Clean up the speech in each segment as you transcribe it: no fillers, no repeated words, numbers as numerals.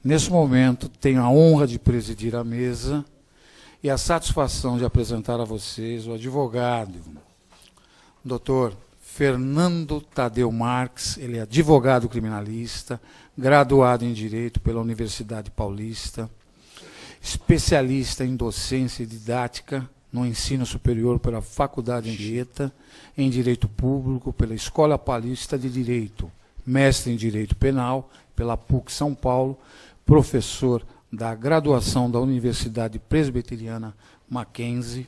Nesse momento, tenho a honra de presidir a mesa e a satisfação de apresentar a vocês o advogado, Dr. Fernando Tadeu Marques. Ele é advogado criminalista, graduado em Direito pela Universidade Paulista, especialista em docência e didática no ensino superior pela Faculdade Anchieta, em Direito Público pela Escola Paulista de Direito, mestre em Direito Penal pela PUC São Paulo, professor da graduação da Universidade Presbiteriana Mackenzie,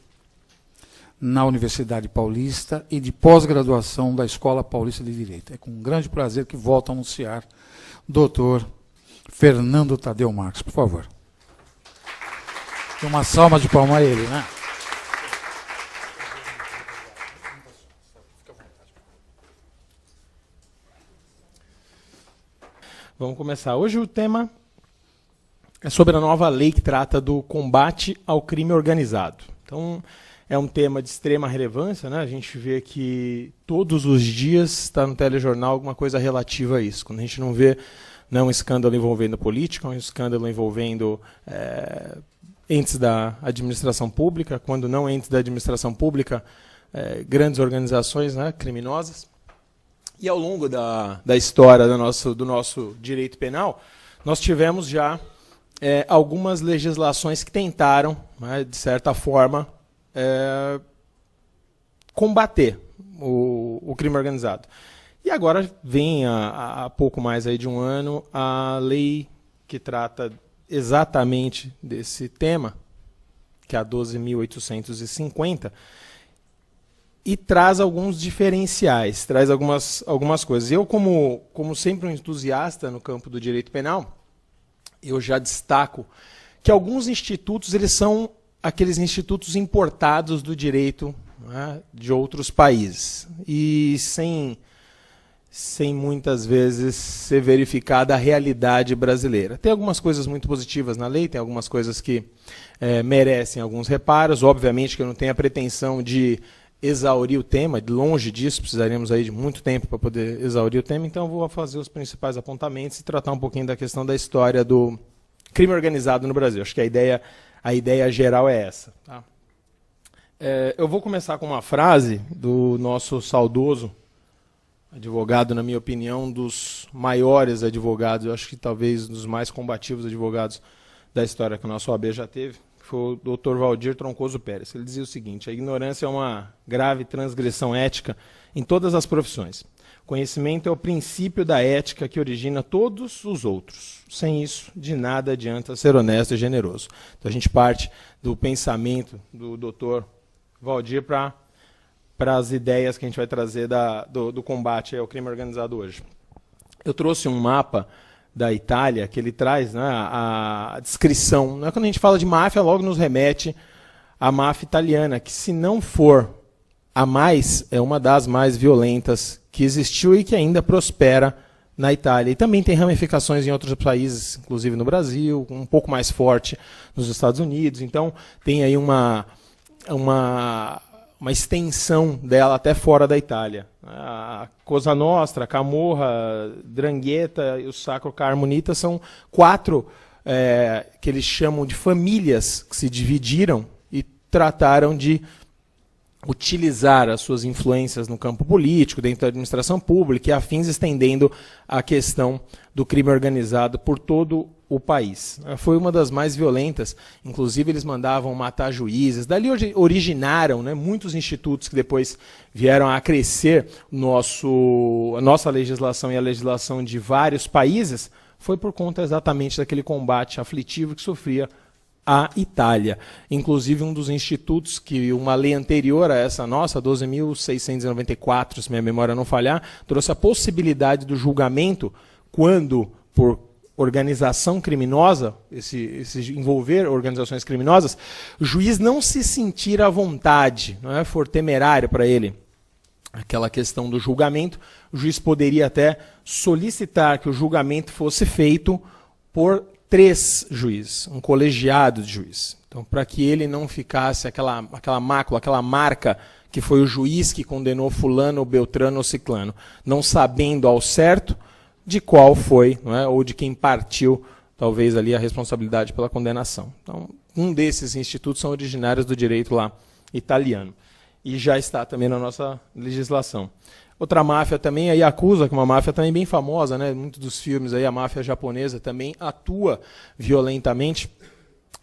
na Universidade Paulista, e de pós-graduação da Escola Paulista de Direito. É com grande prazer que volto a anunciar Dr. Fernando Tadeu Marques, por favor. Uma salva de palmas a ele, né? Vamos começar. Hoje o tema é sobre a nova lei que trata do combate ao crime organizado. Então, é um tema de extrema relevância, né? A gente vê que todos os dias está no telejornal alguma coisa relativa a isso. Quando a gente não vê um escândalo envolvendo política, um escândalo envolvendo entes da administração pública, quando não entes da administração pública, grandes organizações, né, criminosas. E ao longo da história do nosso direito penal, nós tivemos já algumas legislações que tentaram, né, de certa forma, combater o crime organizado. E agora vem, há pouco mais aí de um ano, a lei que trata exatamente desse tema, que é a 12.850, e traz alguns diferenciais, traz algumas coisas. Eu, como sempre um entusiasta no campo do direito penal, eu já destaco que alguns institutos eles são aqueles institutos importados do direito, né, de outros países, e sem muitas vezes ser verificada a realidade brasileira. Tem algumas coisas muito positivas na lei, tem algumas coisas que merecem alguns reparos. Obviamente que eu não tenho a pretensão de exaurir o tema, longe disso, precisaríamos aí de muito tempo para poder exaurir o tema, então eu vou fazer os principais apontamentos e tratar um pouquinho da questão da história do crime organizado no Brasil. Acho que a ideia geral é essa. Tá? Eu vou começar com uma frase do nosso saudoso advogado, na minha opinião, um dos maiores advogados, eu acho que talvez um dos mais combativos advogados da história que o nosso OAB já teve, que foi o Dr. Valdir Troncoso Pérez. Ele dizia o seguinte: a ignorância é uma grave transgressão ética em todas as profissões. Conhecimento é o princípio da ética que origina todos os outros. Sem isso, de nada adianta ser honesto e generoso. Então a gente parte do pensamento do Dr. Valdir para as ideias que a gente vai trazer do combate ao crime organizado hoje. Eu trouxe um mapa da Itália que ele traz, né, a descrição. Quando a gente fala de máfia, logo nos remete à máfia italiana, que se não for a mais, é uma das mais violentas que existiu e que ainda prospera na Itália. E também tem ramificações em outros países, inclusive no Brasil, um pouco mais forte nos Estados Unidos. Então tem aí uma extensão dela até fora da Itália. A Cosa Nostra, a Camorra, Drangheta e o Sacro Carmonita são 4 que eles chamam de famílias que se dividiram e trataram de utilizar as suas influências no campo político, dentro da administração pública e afins, estendendo a questão do crime organizado por todo o país. Foi uma das mais violentas, inclusive eles mandavam matar juízes. Dali originaram, né, muitos institutos que depois vieram a crescer. A nossa legislação e a legislação de vários países foi por conta exatamente daquele combate aflitivo que sofria a Itália. Inclusive um dos institutos que uma lei anterior a essa nossa, 12.694, se minha memória não falhar, trouxe a possibilidade do julgamento quando, por organização criminosa, envolver organizações criminosas, o juiz não se sentir à vontade, não é, for temerário para ele aquela questão do julgamento, o juiz poderia até solicitar que o julgamento fosse feito por 3 juízes, um colegiado de juiz. Então, para que ele não ficasse aquela mácula, aquela marca que foi o juiz que condenou fulano, ou beltrano ou ciclano, não sabendo ao certo de qual foi, não é, ou de quem partiu talvez ali a responsabilidade pela condenação. Então, um desses institutos são originários do direito lá italiano. E já está também na nossa legislação. Outra máfia também, a Yakuza, que é uma máfia também bem famosa, né? Muitos dos filmes aí, a máfia japonesa também atua violentamente.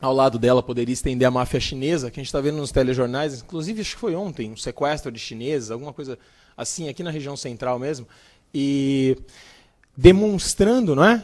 Ao lado dela poderia estender a máfia chinesa, que a gente está vendo nos telejornais, inclusive acho que foi ontem, um sequestro de chineses, alguma coisa assim, aqui na região central mesmo, e demonstrando, não é,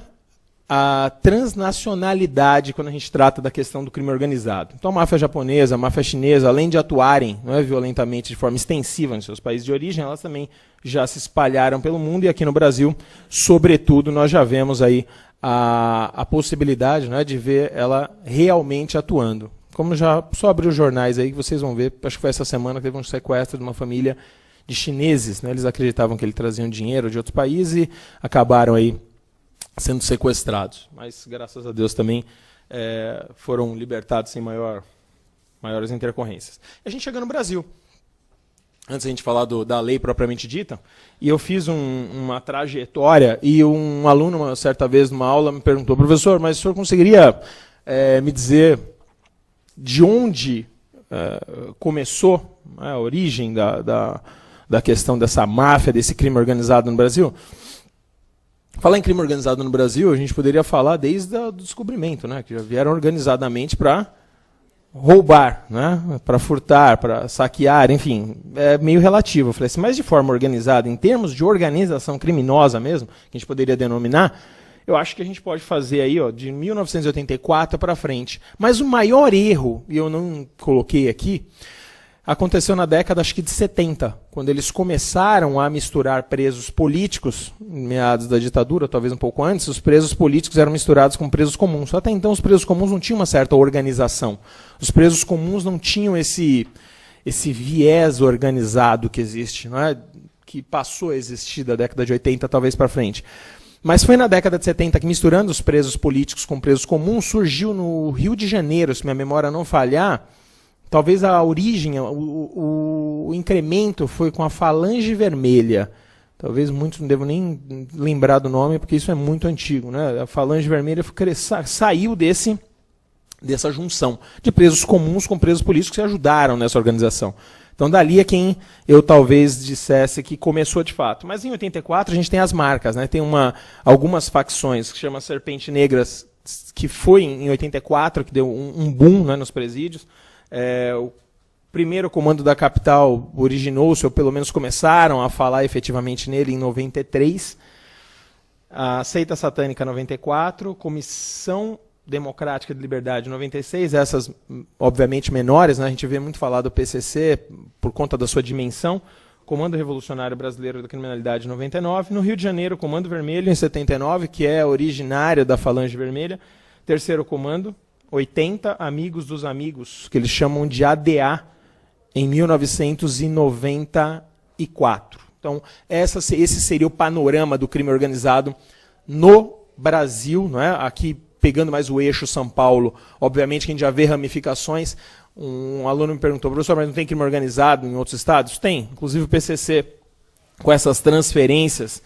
a transnacionalidade quando a gente trata da questão do crime organizado. Então a máfia japonesa, a máfia chinesa, além de atuarem, não é, violentamente de forma extensiva nos seus países de origem, elas também já se espalharam pelo mundo, e aqui no Brasil, sobretudo, nós já vemos aí a possibilidade, né, de ver ela realmente atuando. Como já só abrir os jornais aí que vocês vão ver, acho que foi essa semana que teve um sequestro de uma família de chineses, né, eles acreditavam que eles traziam dinheiro de outros países e acabaram aí sendo sequestrados. Mas, graças a Deus, também foram libertados sem maiores intercorrências. E a gente chega no Brasil. Antes a gente falar da lei propriamente dita, e eu fiz uma trajetória, e um aluno, uma certa vez, numa aula, me perguntou, professor, mas o senhor conseguiria me dizer de onde começou, a origem da questão dessa máfia, desse crime organizado no Brasil? Falar em crime organizado no Brasil, a gente poderia falar desde o descobrimento, né, que já vieram organizadamente para roubar, né, para furtar, para saquear, enfim, é meio relativo. Eu falei assim, mas de forma organizada, em termos de organização criminosa mesmo, que a gente poderia denominar, eu acho que a gente pode fazer aí, ó, de 1984 para frente. Mas o maior erro, e eu não coloquei aqui, aconteceu na década, acho que de 70, quando eles começaram a misturar presos políticos, meados da ditadura, talvez um pouco antes, os presos políticos eram misturados com presos comuns. Até então os presos comuns não tinham uma certa organização. Os presos comuns não tinham esse viés organizado que existe, não é? Que passou a existir da década de 80 talvez para frente. Mas foi na década de 70 que, misturando os presos políticos com presos comuns, surgiu no Rio de Janeiro, se minha memória não falhar, talvez a origem, o incremento foi com a Falange Vermelha. Talvez muitos não devam nem lembrar do nome, porque isso é muito antigo, né? A Falange Vermelha saiu dessa junção de presos comuns com presos políticos que ajudaram nessa organização. Então, dali é quem eu talvez dissesse que começou de fato. Mas em 84 a gente tem as marcas, né? Tem algumas facções que chama Serpente Negras, que foi em 84, que deu um boom, né, nos presídios. O primeiro comando da capital originou-se, ou pelo menos começaram a falar efetivamente nele em 93. A Seita Satânica, 94. Comissão Democrática de Liberdade, 96. Essas, obviamente, menores, né? A gente vê muito falar do PCC por conta da sua dimensão. Comando Revolucionário Brasileiro da Criminalidade, 99. No Rio de Janeiro, Comando Vermelho, em 79, que é originário da Falange Vermelha. Terceiro comando, 80, Amigos dos Amigos, que eles chamam de ADA, em 1994. Então, esse seria o panorama do crime organizado no Brasil, não é? Aqui, pegando mais o eixo São Paulo, obviamente que a gente já vê ramificações. Um aluno me perguntou, professor, mas não tem crime organizado em outros estados? Tem, inclusive o PCC, com essas transferências,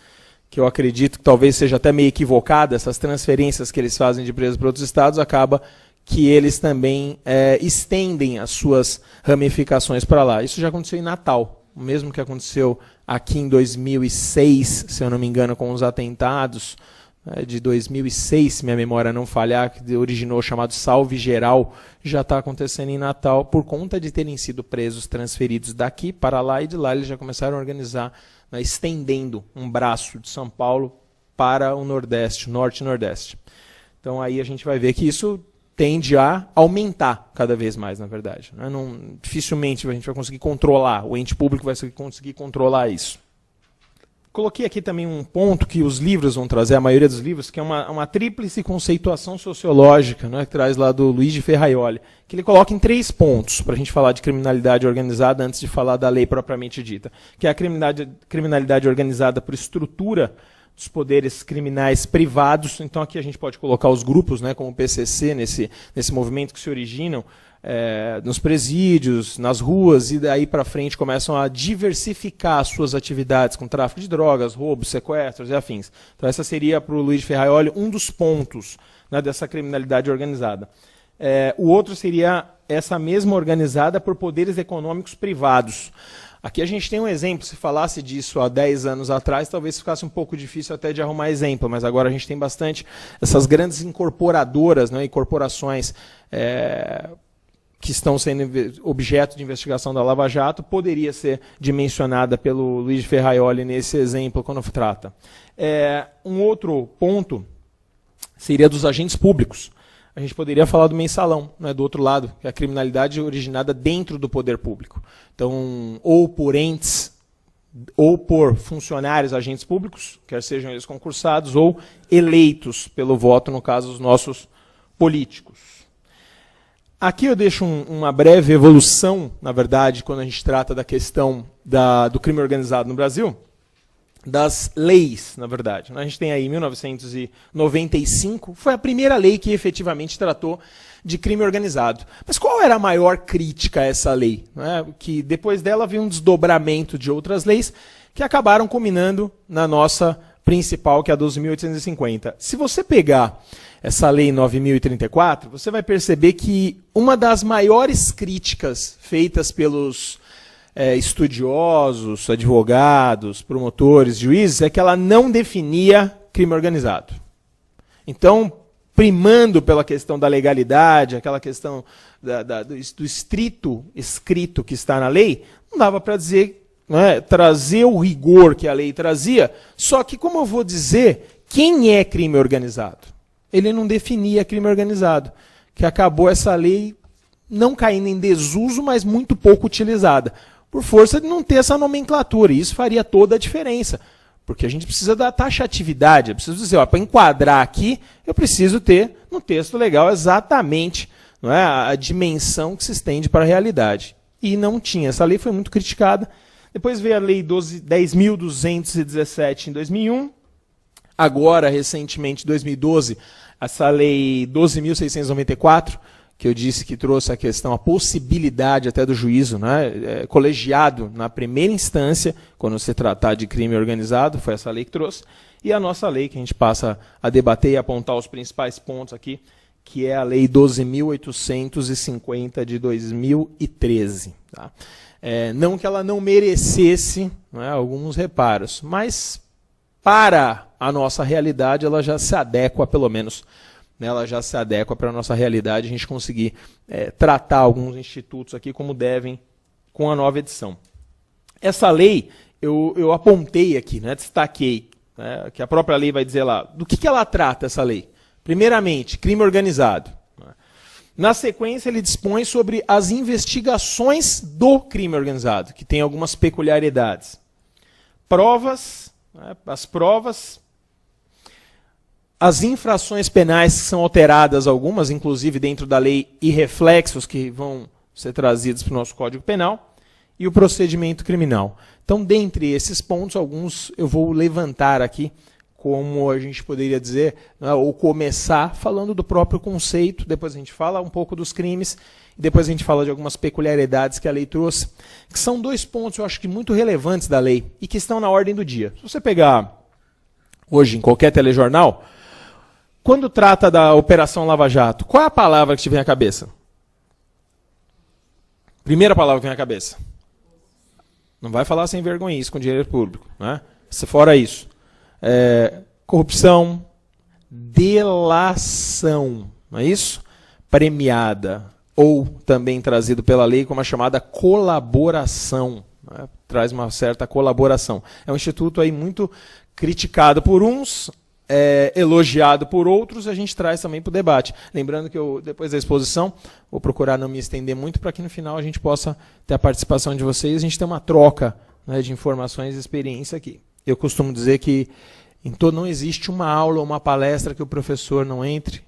que eu acredito que talvez seja até meio equivocada, essas transferências que eles fazem de presos para outros estados, acaba que eles também estendem as suas ramificações para lá. Isso já aconteceu em Natal, o mesmo que aconteceu aqui em 2006, se eu não me engano, com os atentados de 2006, se minha memória não falhar, que originou o chamado Salve Geral, já está acontecendo em Natal, por conta de terem sido presos, transferidos daqui para lá, e de lá eles já começaram a organizar, né, estendendo um braço de São Paulo para o Nordeste, Norte e Nordeste. Então aí a gente vai ver que isso tende a aumentar cada vez mais, na verdade. Dificilmente a gente vai conseguir controlar, o ente público vai conseguir controlar isso. Coloquei aqui também um ponto que os livros vão trazer, a maioria dos livros, que é uma tríplice conceituação sociológica, né, que traz lá do Luiz de Ferraioli, que ele coloca em 3 pontos para a gente falar de criminalidade organizada antes de falar da lei propriamente dita, que é a criminalidade organizada por estrutura dos poderes criminais privados. Então aqui a gente pode colocar os grupos, né, como o PCC, nesse movimento que se originam nos presídios, nas ruas, e daí para frente começam a diversificar as suas atividades com tráfico de drogas, roubos, sequestros e afins. Então essa seria, para o Luiz Ferraioli, um dos pontos, né, dessa criminalidade organizada. O outro seria essa mesma organizada por poderes econômicos privados. Aqui a gente tem um exemplo, se falasse disso há 10 anos atrás, talvez ficasse um pouco difícil até de arrumar exemplo, mas agora a gente tem bastante essas grandes incorporadoras, né, e corporações que estão sendo objeto de investigação da Lava Jato, poderia ser dimensionada pelo Luiz Ferraioli nesse exemplo quando trata. Um outro ponto seria dos agentes públicos. A gente poderia falar do mensalão, né, do outro lado, que é a criminalidade originada dentro do poder público. Então, ou por entes, ou por funcionários, agentes públicos, quer sejam eles concursados, ou eleitos pelo voto, no caso, os nossos políticos. Aqui eu deixo uma breve evolução, na verdade, quando a gente trata da questão do crime organizado no Brasil, das leis, na verdade. A gente tem aí 1995, foi a primeira lei que efetivamente tratou de crime organizado. Mas qual era a maior crítica a essa lei? Que depois dela veio um desdobramento de outras leis que acabaram culminando na nossa principal, que é a 12.850. Se você pegar essa lei 9.034, você vai perceber que uma das maiores críticas feitas pelos estudiosos, advogados, promotores, juízes, é que ela não definia crime organizado. Então, primando pela questão da legalidade, aquela questão do estrito escrito que está na lei, não dava para dizer, né, trazer o rigor que a lei trazia, só que, como eu vou dizer, quem é crime organizado? Ele não definia crime organizado, que acabou essa lei não caindo em desuso, mas muito pouco utilizada, por força de não ter essa nomenclatura, e isso faria toda a diferença, porque a gente precisa da taxatividade, eu preciso dizer, para enquadrar aqui, eu preciso ter no texto legal exatamente, não é, a dimensão que se estende para a realidade. E não tinha, essa lei foi muito criticada. Depois veio a lei 10.217 em 2001, agora, recentemente, em 2012, essa lei 12.694, que eu disse que trouxe a questão, a possibilidade até do juízo, né, colegiado na primeira instância, quando se tratar de crime organizado, foi essa lei que trouxe, e a nossa lei, que a gente passa a debater e apontar os principais pontos aqui, que é a lei 12.850 de 2013. Tá? Não que ela não merecesse, né, alguns reparos, mas para a nossa realidade ela já se adequa, pelo menos, ela já se adequa para a nossa realidade, a gente conseguir tratar alguns institutos aqui como devem com a nova edição. Essa lei, eu apontei aqui, né, destaquei, né, que a própria lei vai dizer lá, do que ela trata essa lei? Primeiramente, crime organizado. Na sequência, ele dispõe sobre as investigações do crime organizado, que tem algumas peculiaridades. Provas, né, as provas... As infrações penais que são alteradas, algumas, inclusive dentro da lei, e reflexos que vão ser trazidos para o nosso Código Penal, e o procedimento criminal. Então, dentre esses pontos, alguns eu vou levantar aqui, como a gente poderia dizer, né, ou começar falando do próprio conceito, depois a gente fala um pouco dos crimes, e depois a gente fala de algumas peculiaridades que a lei trouxe, que são 2 pontos, eu acho que muito relevantes da lei, e que estão na ordem do dia. Se você pegar hoje em qualquer telejornal, quando trata da Operação Lava Jato, qual é a palavra que te vem à cabeça? Primeira palavra que vem à cabeça. Não vai falar sem vergonhice com dinheiro público. Né? Se fora isso. Corrupção, delação, não é isso? Premiada, ou também trazido pela lei como a chamada colaboração. Né? Traz uma certa colaboração. É um instituto aí muito criticado por uns, elogiado por outros, a gente traz também para o debate. Lembrando que eu, depois da exposição, vou procurar não me estender muito para que no final a gente possa ter a participação de vocês, a gente ter uma troca, né, de informações e experiência aqui. Eu costumo dizer que não existe uma aula ou uma palestra que o professor não entre,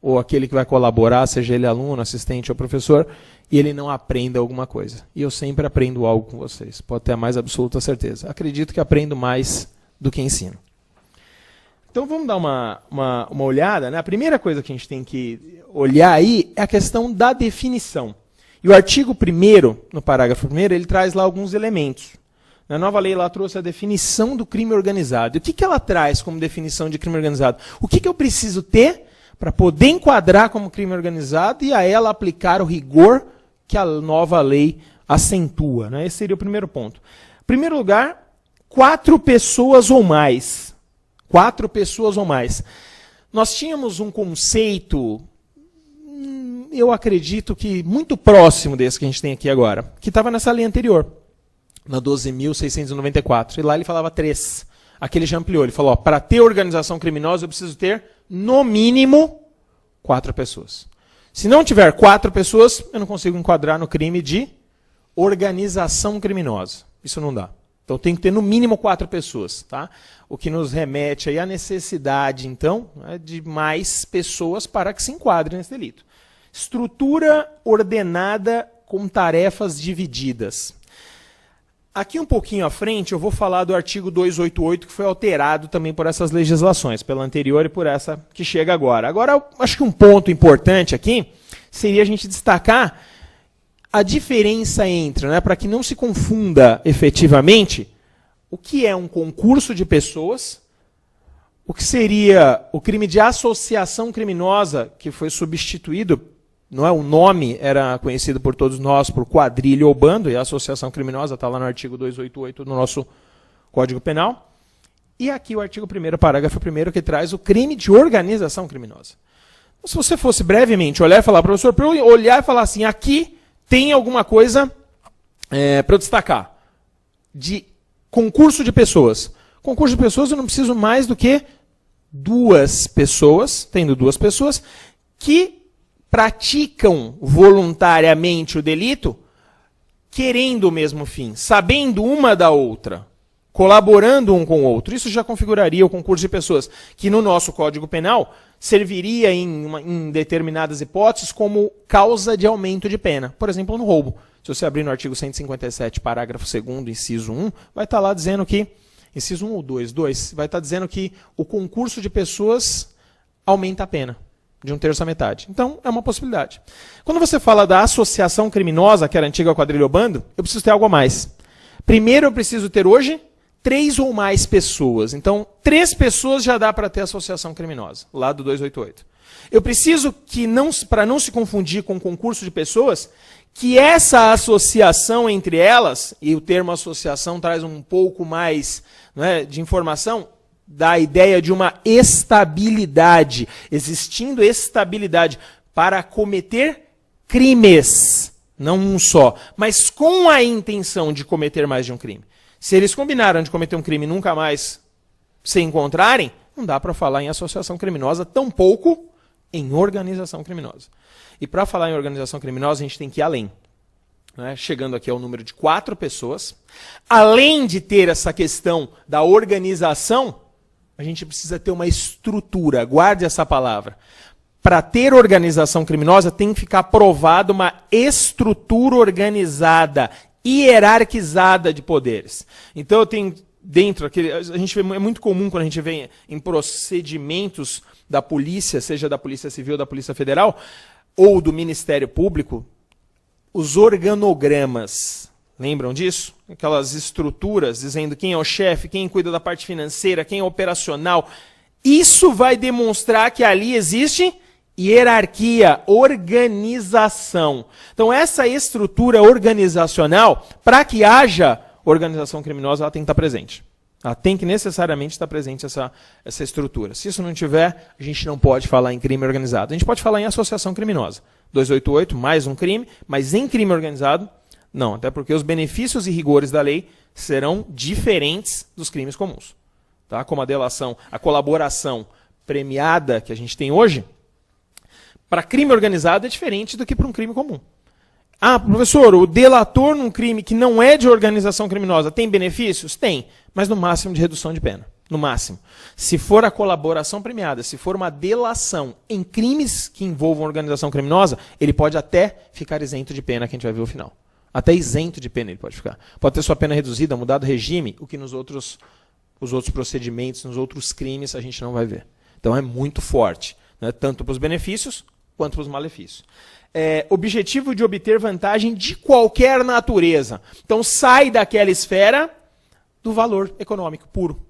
ou aquele que vai colaborar, seja ele aluno, assistente ou professor, e ele não aprenda alguma coisa. E eu sempre aprendo algo com vocês, pode ter a mais absoluta certeza. Acredito que aprendo mais do que ensino. Então vamos dar uma olhada, né? A primeira coisa que a gente tem que olhar aí é a questão da definição. E o artigo 1º, no parágrafo 1º, ele traz lá alguns elementos. Na nova lei, ela trouxe a definição do crime organizado. E o que ela traz como definição de crime organizado? O que eu preciso ter para poder enquadrar como crime organizado e a ela aplicar o rigor que a nova lei acentua, né? Esse seria o primeiro ponto. Em primeiro lugar, 4 pessoas ou mais. 4 pessoas ou mais. Nós tínhamos um conceito, eu acredito que muito próximo desse que a gente tem aqui agora, que estava nessa lei anterior, na 12.694. E lá ele falava 3. Aqui ele já ampliou. Ele falou, para ter organização criminosa eu preciso ter, no mínimo, 4 pessoas. Se não tiver 4 pessoas, eu não consigo enquadrar no crime de organização criminosa. Isso não dá. Então tem que ter no mínimo 4 pessoas. Tá? O que nos remete aí à necessidade, então, de mais pessoas para que se enquadrem nesse delito. Estrutura ordenada com tarefas divididas. Aqui um pouquinho à frente eu vou falar do artigo 288, que foi alterado também por essas legislações, pela anterior e por essa que chega agora. Agora, eu acho que um ponto importante aqui seria a gente destacar a diferença entre, né, para que não se confunda efetivamente, o que é um concurso de pessoas, o que seria o crime de associação criminosa, que foi substituído, não é, o nome era conhecido por todos nós por quadrilha ou bando, e a associação criminosa está lá no artigo 288 do nosso Código Penal. E aqui o artigo 1º, parágrafo 1º, que traz o crime de organização criminosa. Então, se você fosse brevemente olhar e falar, professor, para eu olhar e falar assim, aqui tem alguma coisa para eu destacar, de concurso de pessoas. Concurso de pessoas eu não preciso mais do que 2 pessoas, tendo 2 pessoas, que praticam voluntariamente o delito, querendo o mesmo fim, sabendo uma da outra, colaborando um com o outro. Isso já configuraria o concurso de pessoas, que no nosso Código Penal serviria em determinadas hipóteses como causa de aumento de pena. Por exemplo, no roubo. Se você abrir no artigo 157, parágrafo 2º, inciso 1, vai estar lá dizendo que, inciso 1 ou 2, vai estar dizendo que o concurso de pessoas aumenta a pena. De 1/3 à metade. Então, é uma possibilidade. Quando você fala da associação criminosa, que era a antiga quadrilha ou bando, eu preciso ter algo a mais. Primeiro, eu preciso ter hoje 3 ou mais pessoas. Então, 3 pessoas já dá para ter associação criminosa, lá do 288. Eu preciso que, para não se confundir com concurso de pessoas, que essa associação entre elas, e o termo associação traz um pouco mais, não é, de informação, da ideia de uma estabilidade, existindo estabilidade para cometer crimes, não um só, mas com a intenção de cometer mais de um crime. Se eles combinaram de cometer um crime e nunca mais se encontrarem, não dá para falar em associação criminosa, tampouco em organização criminosa. E para falar em organização criminosa, a gente tem que ir além. Né? Chegando aqui ao número de 4 pessoas, além de ter essa questão da organização, a gente precisa ter uma estrutura, guarde essa palavra. Para ter organização criminosa, tem que ficar provada uma estrutura organizada, hierarquizada de poderes. Então, eu tenho dentro, é muito comum quando a gente vê em procedimentos da polícia, seja da Polícia Civil ou da Polícia Federal, ou do Ministério Público, os organogramas. Lembram disso? Aquelas estruturas dizendo quem é o chefe, quem cuida da parte financeira, quem é operacional. Isso vai demonstrar que ali existe hierarquia, organização. Então, essa estrutura organizacional, para que haja organização criminosa, ela tem que estar presente. Ela tem que necessariamente estar presente essa estrutura. Se isso não tiver, a gente não pode falar em crime organizado. A gente pode falar em associação criminosa. 288, mais um crime, mas em crime organizado, não, até porque os benefícios e rigores da lei serão diferentes dos crimes comuns. Tá? Como a delação, a colaboração premiada que a gente tem hoje, para crime organizado é diferente do que para um crime comum. Ah, professor, o delator num crime que não é de organização criminosa tem benefícios? Tem, mas no máximo de redução de pena. No máximo. Se for a colaboração premiada, se for uma delação em crimes que envolvam organização criminosa, ele pode até ficar isento de pena, que a gente vai ver no final. Até isento de pena ele pode ficar. Pode ter sua pena reduzida, mudado o regime, o que os outros procedimentos, nos outros crimes, a gente não vai ver. Então é muito forte, né? Tanto para os benefícios, quanto para os malefícios. Objetivo de obter vantagem de qualquer natureza. Então sai daquela esfera do valor econômico puro.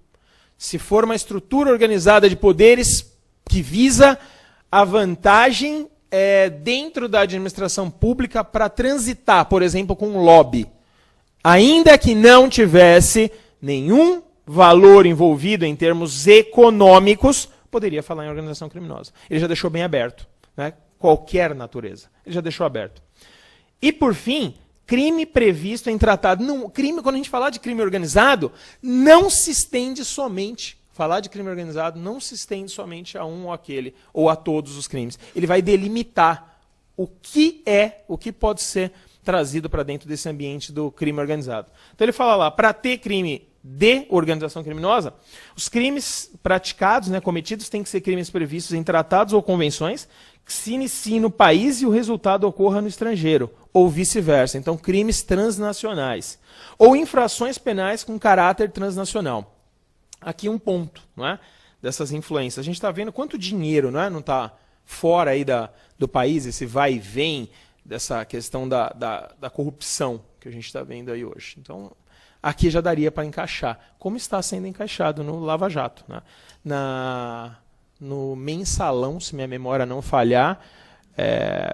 Se for uma estrutura organizada de poderes que visa a vantagem dentro da administração pública para transitar, por exemplo, com um lobby, ainda que não tivesse nenhum valor envolvido em termos econômicos, poderia falar em organização criminosa. Ele já deixou bem aberto, né? Qualquer natureza. Ele já deixou aberto. E, por fim, crime previsto em tratado. Não, crime, quando a gente falar de crime organizado, não se estende somente. Falar de crime organizado não se estende somente a um ou aquele, ou a todos os crimes. Ele vai delimitar o que pode ser trazido para dentro desse ambiente do crime organizado. Então ele fala lá, para ter crime de organização criminosa, os crimes praticados, né, cometidos, têm que ser crimes previstos em tratados ou convenções que se iniciem no país e o resultado ocorra no estrangeiro, ou vice-versa. Então, crimes transnacionais. Ou infrações penais com caráter transnacional. Aqui um ponto, não é, dessas influências. A gente está vendo quanto dinheiro não está fora aí do país, esse vai e vem dessa questão da corrupção que a gente está vendo aí hoje. Então, aqui já daria para encaixar, como está sendo encaixado no Lava Jato. Né? No mensalão, se minha memória não falhar,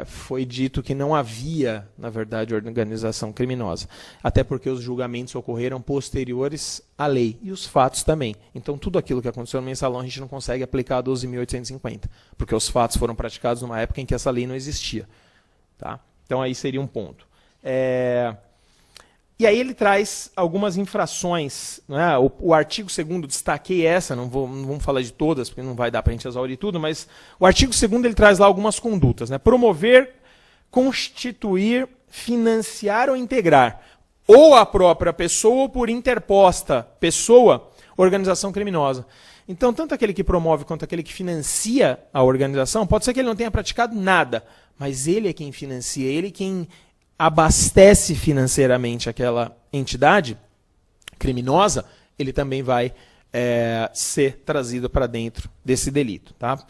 foi dito que não havia, na verdade, organização criminosa. Até porque os julgamentos ocorreram posteriores à lei. E os fatos também. Então, tudo aquilo que aconteceu no mensalão, a gente não consegue aplicar a 12.850. Porque os fatos foram praticados numa época em que essa lei não existia. Tá? Então, aí seria um ponto. E aí ele traz algumas infrações. Né? O artigo 2º, destaquei essa, não vamos falar de todas, porque não vai dar para a gente exaurir tudo, mas o artigo 2º ele traz lá algumas condutas. Né? Promover, constituir, financiar ou integrar, ou a própria pessoa ou por interposta pessoa, organização criminosa. Então, tanto aquele que promove quanto aquele que financia a organização, pode ser que ele não tenha praticado nada, mas ele é quem financia, ele é quem abastece financeiramente aquela entidade criminosa, ele também vai ser trazido para dentro desse delito. Tá?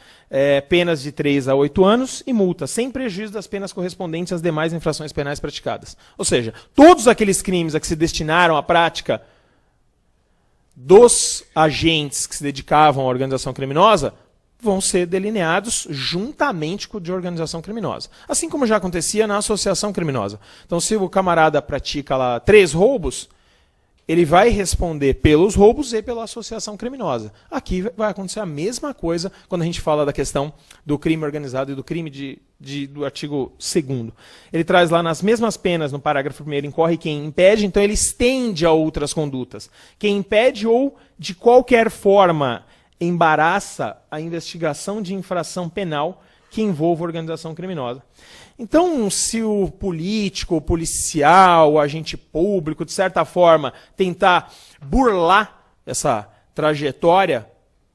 Penas de 3 a 8 anos e multa, sem prejuízo das penas correspondentes às demais infrações penais praticadas. Ou seja, todos aqueles crimes a que se destinaram à prática dos agentes que se dedicavam à organização criminosa vão ser delineados juntamente com o de organização criminosa. Assim como já acontecia na associação criminosa. Então, se o camarada pratica lá 3 roubos, ele vai responder pelos roubos e pela associação criminosa. Aqui vai acontecer a mesma coisa quando a gente fala da questão do crime organizado e do crime do artigo 2º. Ele traz lá nas mesmas penas, no parágrafo 1º, incorre quem impede, então ele estende a outras condutas. Quem impede ou, de qualquer forma, embaraça a investigação de infração penal que envolva organização criminosa. Então, se o político, o policial, o agente público, de certa forma, tentar burlar essa trajetória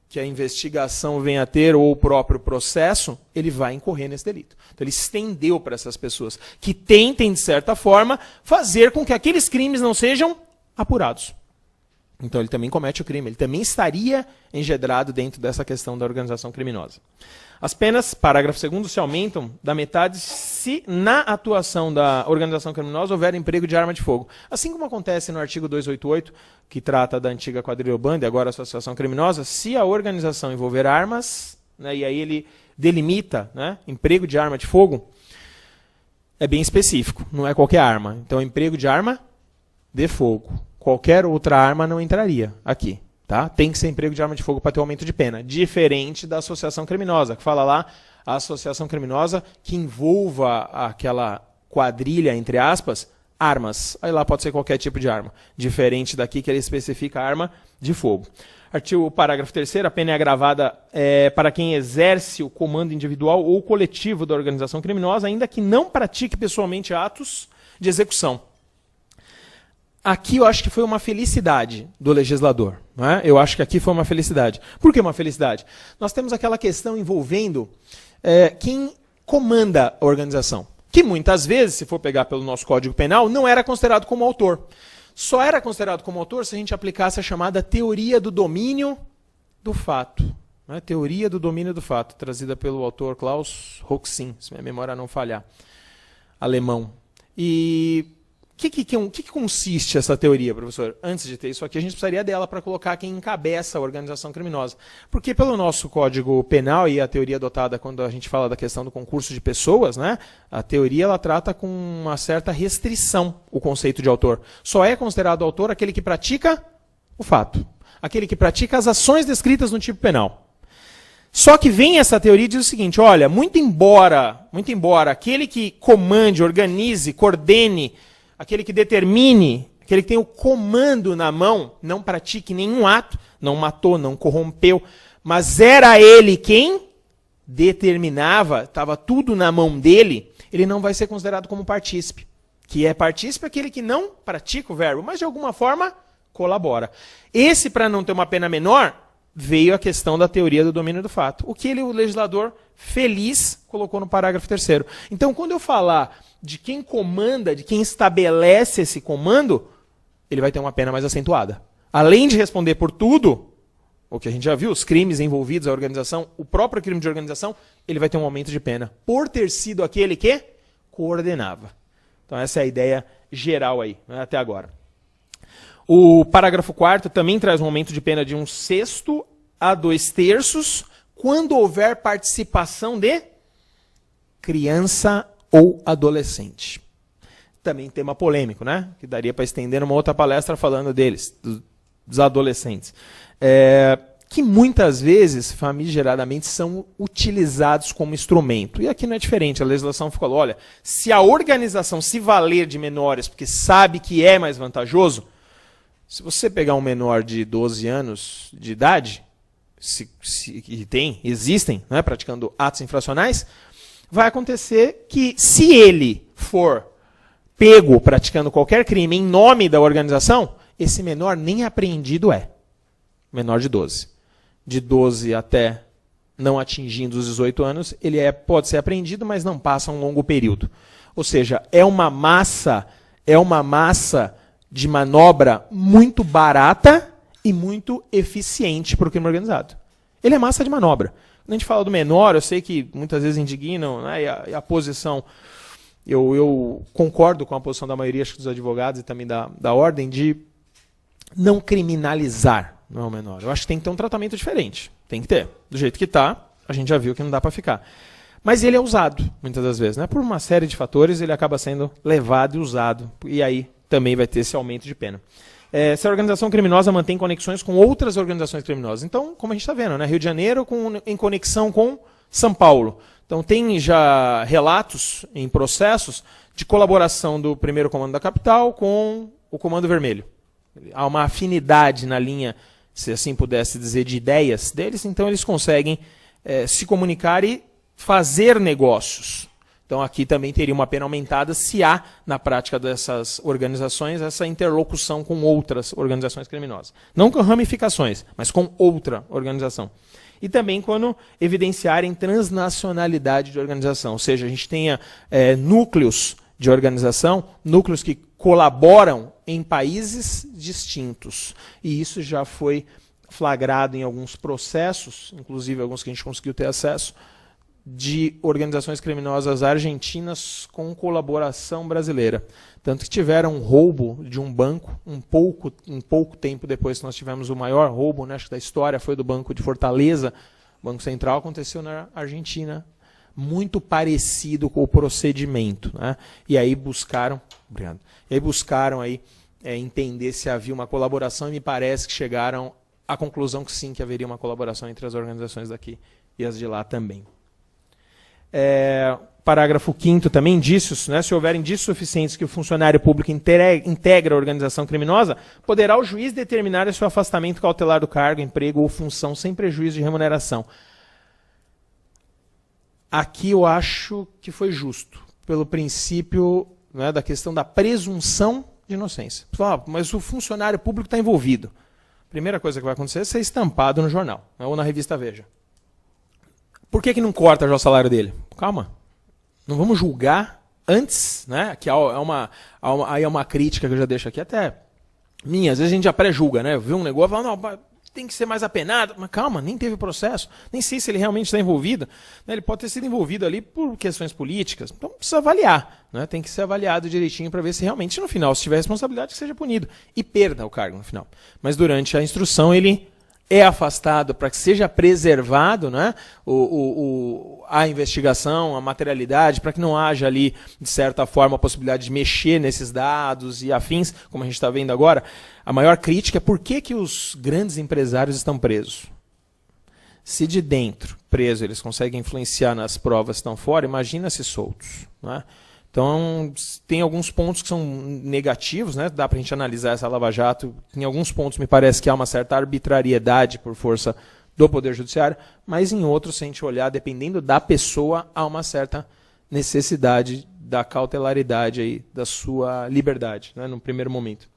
que a investigação vem a ter, ou o próprio processo, ele vai incorrer nesse delito. Então, ele estendeu para essas pessoas que tentem, de certa forma, fazer com que aqueles crimes não sejam apurados. Então, ele também comete o crime, ele também estaria engedrado dentro dessa questão da organização criminosa. As penas, parágrafo 2º, se aumentam da metade se na atuação da organização criminosa houver emprego de arma de fogo. Assim como acontece no artigo 288, que trata da antiga quadrilha ou banda e agora associação criminosa, se a organização envolver armas, né, e aí ele delimita, né, emprego de arma de fogo, é bem específico, não é qualquer arma. Então, emprego de arma de fogo. Qualquer outra arma não entraria aqui. Tá? Tem que ser emprego de arma de fogo para ter aumento de pena. Diferente da associação criminosa, que fala lá, a associação criminosa que envolva aquela quadrilha, entre aspas, armas. Aí lá pode ser qualquer tipo de arma. Diferente daqui que ele especifica arma de fogo. Artigo parágrafo 3º, a pena é agravada para quem exerce o comando individual ou coletivo da organização criminosa, ainda que não pratique pessoalmente atos de execução. Aqui eu acho que foi uma felicidade do legislador. Não é? Eu acho que aqui foi uma felicidade. Por que uma felicidade? Nós temos aquela questão envolvendo quem comanda a organização. Que muitas vezes, se for pegar pelo nosso Código Penal, não era considerado como autor. Só era considerado como autor se a gente aplicasse a chamada teoria do domínio do fato. né? Teoria do domínio do fato, trazida pelo autor Klaus Hoxin, se minha memória não falhar, alemão. E o que consiste essa teoria, professor? Antes de ter isso aqui, a gente precisaria dela para colocar quem encabeça a organização criminosa. Porque pelo nosso Código Penal e a teoria adotada quando a gente fala da questão do concurso de pessoas, né, a teoria ela trata com uma certa restrição o conceito de autor. Só é considerado autor aquele que pratica o fato. Aquele que pratica as ações descritas no tipo penal. Só que vem essa teoria e diz o seguinte, olha, muito embora aquele que comande, organize, coordene, aquele que determine, aquele que tem o comando na mão, não pratique nenhum ato, não matou, não corrompeu, mas era ele quem determinava, estava tudo na mão dele, ele não vai ser considerado como partícipe. Que é partícipe aquele que não pratica o verbo, mas de alguma forma colabora. Esse, para não ter uma pena menor, veio a questão da teoria do domínio do fato. O que o legislador feliz colocou no parágrafo 3º. Então, quando eu falar de quem comanda, de quem estabelece esse comando, ele vai ter uma pena mais acentuada. Além de responder por tudo, o que a gente já viu, os crimes envolvidos, a organização, o próprio crime de organização, ele vai ter um aumento de pena, por ter sido aquele que coordenava. Então essa é a ideia geral aí, né, até agora. O parágrafo 4º também traz um aumento de pena de 1/6 a 2/3, quando houver participação de criança ou adolescente. Também tema polêmico, né? Que daria para estender numa outra palestra falando deles, dos adolescentes. Que muitas vezes, famigeradamente, são utilizados como instrumento. E aqui não é diferente. A legislação falou, olha, se a organização se valer de menores porque sabe que é mais vantajoso, se você pegar um menor de 12 anos de idade, existem, né, praticando atos infracionais, vai acontecer que, se ele for pego praticando qualquer crime em nome da organização, esse menor nem apreendido é. Menor de 12. De 12 até não atingindo os 18 anos, ele pode ser apreendido, mas não passa um longo período. Ou seja, é uma massa de manobra muito barata e muito eficiente para o crime organizado. Ele é massa de manobra. Quando a gente fala do menor, eu sei que muitas vezes indignam, né, e a posição, eu concordo com a posição da maioria dos advogados e também da ordem de não criminalizar o menor. Eu acho que tem que ter um tratamento diferente. Tem que ter. Do jeito que está, a gente já viu que não dá para ficar. Mas ele é usado, muitas das vezes. Né? Por uma série de fatores, ele acaba sendo levado e usado. E aí também vai ter esse aumento de pena. Se a organização criminosa mantém conexões com outras organizações criminosas. Então, como a gente está vendo, né? Rio de Janeiro em conexão com São Paulo. Então, tem já relatos em processos de colaboração do primeiro comando da capital com o Comando Vermelho. Há uma afinidade na linha, se assim pudesse dizer, de ideias deles, então eles conseguem se comunicar e fazer negócios. Então aqui também teria uma pena aumentada se há, na prática dessas organizações, essa interlocução com outras organizações criminosas. Não com ramificações, mas com outra organização. E também quando evidenciarem transnacionalidade de organização, ou seja, a gente tenha núcleos de organização, núcleos que colaboram em países distintos. E isso já foi flagrado em alguns processos, inclusive alguns que a gente conseguiu ter acesso, de organizações criminosas argentinas com colaboração brasileira. Tanto que tiveram um roubo de um banco, em pouco tempo depois que nós tivemos o maior roubo, né, acho que da história, foi do Banco de Fortaleza, Banco Central, aconteceu na Argentina, muito parecido com o procedimento. Né? E aí buscaram, entender se havia uma colaboração e me parece que chegaram à conclusão que sim, que haveria uma colaboração entre as organizações daqui e as de lá também. Parágrafo 5º também, indícios, né, se houver indícios suficientes que o funcionário público integra a organização criminosa, poderá o juiz determinar o seu afastamento cautelar do cargo, emprego ou função sem prejuízo de remuneração. Aqui eu acho que foi justo, pelo princípio, né, da questão da presunção de inocência. Mas o funcionário público está envolvido. Primeira coisa que vai acontecer é ser estampado no jornal, né, ou na revista Veja. Por que não corta já o salário dele? Calma. Não vamos julgar antes, né? Que aí é uma crítica que eu já deixo aqui, até minha. Às vezes a gente já pré-julga, né? Vê um negócio e fala, não, tem que ser mais apenado. Mas calma, nem teve processo. Nem sei se ele realmente está envolvido. Né? Ele pode ter sido envolvido ali por questões políticas. Então precisa avaliar. Né? Tem que ser avaliado direitinho para ver se realmente no final, se tiver responsabilidade, que seja punido. E perda o cargo no final. Mas durante a instrução ele é afastado para que seja preservado, né, a investigação, a materialidade, para que não haja ali, de certa forma, a possibilidade de mexer nesses dados e afins, como a gente está vendo agora. A maior crítica é por que os grandes empresários estão presos. Se de dentro, preso, eles conseguem influenciar nas provas que estão fora, imagina se soltos. Né? Então, tem alguns pontos que são negativos, né? Dá para a gente analisar essa Lava Jato. Em alguns pontos me parece que há uma certa arbitrariedade por força do Poder Judiciário, mas em outros, se a gente olhar, dependendo da pessoa, há uma certa necessidade da cautelaridade aí, da sua liberdade, né? No primeiro momento.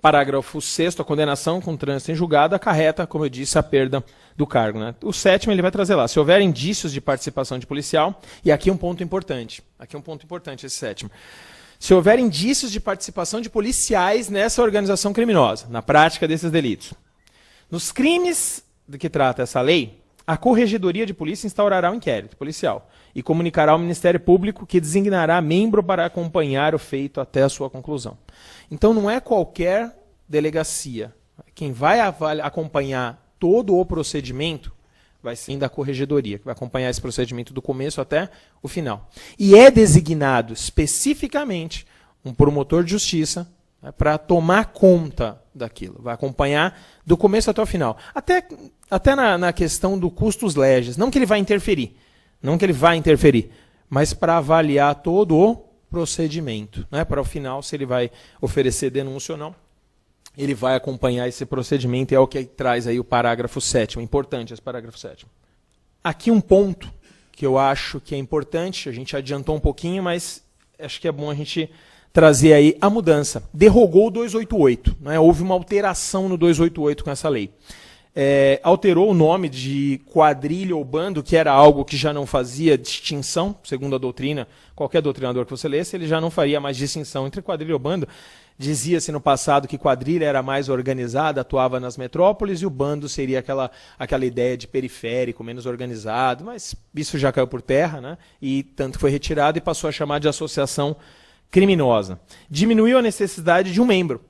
Parágrafo 6º, a condenação com trânsito em julgado acarreta, como eu disse, a perda do cargo. Né? O 7º ele vai trazer lá, se houver indícios de participação de policial, e aqui um ponto importante, esse 7º. Se houver indícios de participação de policiais nessa organização criminosa, na prática desses delitos. Nos crimes de que trata essa lei, a Corregedoria de Polícia instaurará um inquérito policial e comunicará ao Ministério Público, que designará membro para acompanhar o feito até a sua conclusão. Então não é qualquer delegacia. Quem vai acompanhar todo o procedimento vai ser da Corregedoria, que vai acompanhar esse procedimento do começo até o final. E é designado especificamente um promotor de justiça, né, para tomar conta daquilo. Vai acompanhar do começo até o final. Até na questão do custos legis. Não que ele vai interferir, mas para avaliar todo o procedimento. Né, para o final, se ele vai oferecer denúncia ou não. Ele vai acompanhar esse procedimento, e é o que traz aí o parágrafo 7º. É importante esse parágrafo 7º. Aqui um ponto que eu acho que é importante, a gente adiantou um pouquinho, mas acho que é bom a gente trazer aí a mudança. Derrogou o 288. Né? Houve uma alteração no 288 com essa lei. Alterou o nome de quadrilha ou bando, que era algo que já não fazia distinção, segundo a doutrina, qualquer doutrinador que você lesse, ele já não faria mais distinção entre quadrilha ou bando. Dizia-se no passado que quadrilha era mais organizada, atuava nas metrópoles, e o bando seria aquela ideia de periférico, menos organizado, mas isso já caiu por terra, né? E tanto foi retirado e passou a chamar de associação criminosa. Diminuiu a necessidade de um membro.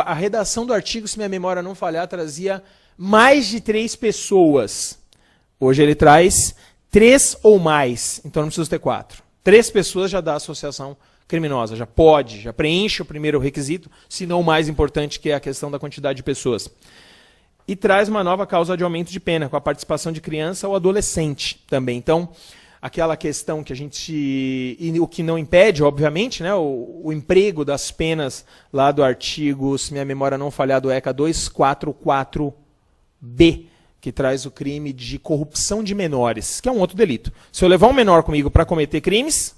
A redação do artigo, se minha memória não falhar, trazia mais de 3 pessoas. Hoje ele traz 3 ou mais, então não precisa ter 4. 3 pessoas já dá associação criminosa, já preenche o primeiro requisito, se não o mais importante, que é a questão da quantidade de pessoas. E traz uma nova causa de aumento de pena, com a participação de criança ou adolescente também. Então, aquela questão que a gente... E o que não impede, obviamente, né, o emprego das penas lá do artigo, se minha memória não falhar, do ECA 244B, que traz o crime de corrupção de menores, que é um outro delito. Se eu levar um menor comigo para cometer crimes,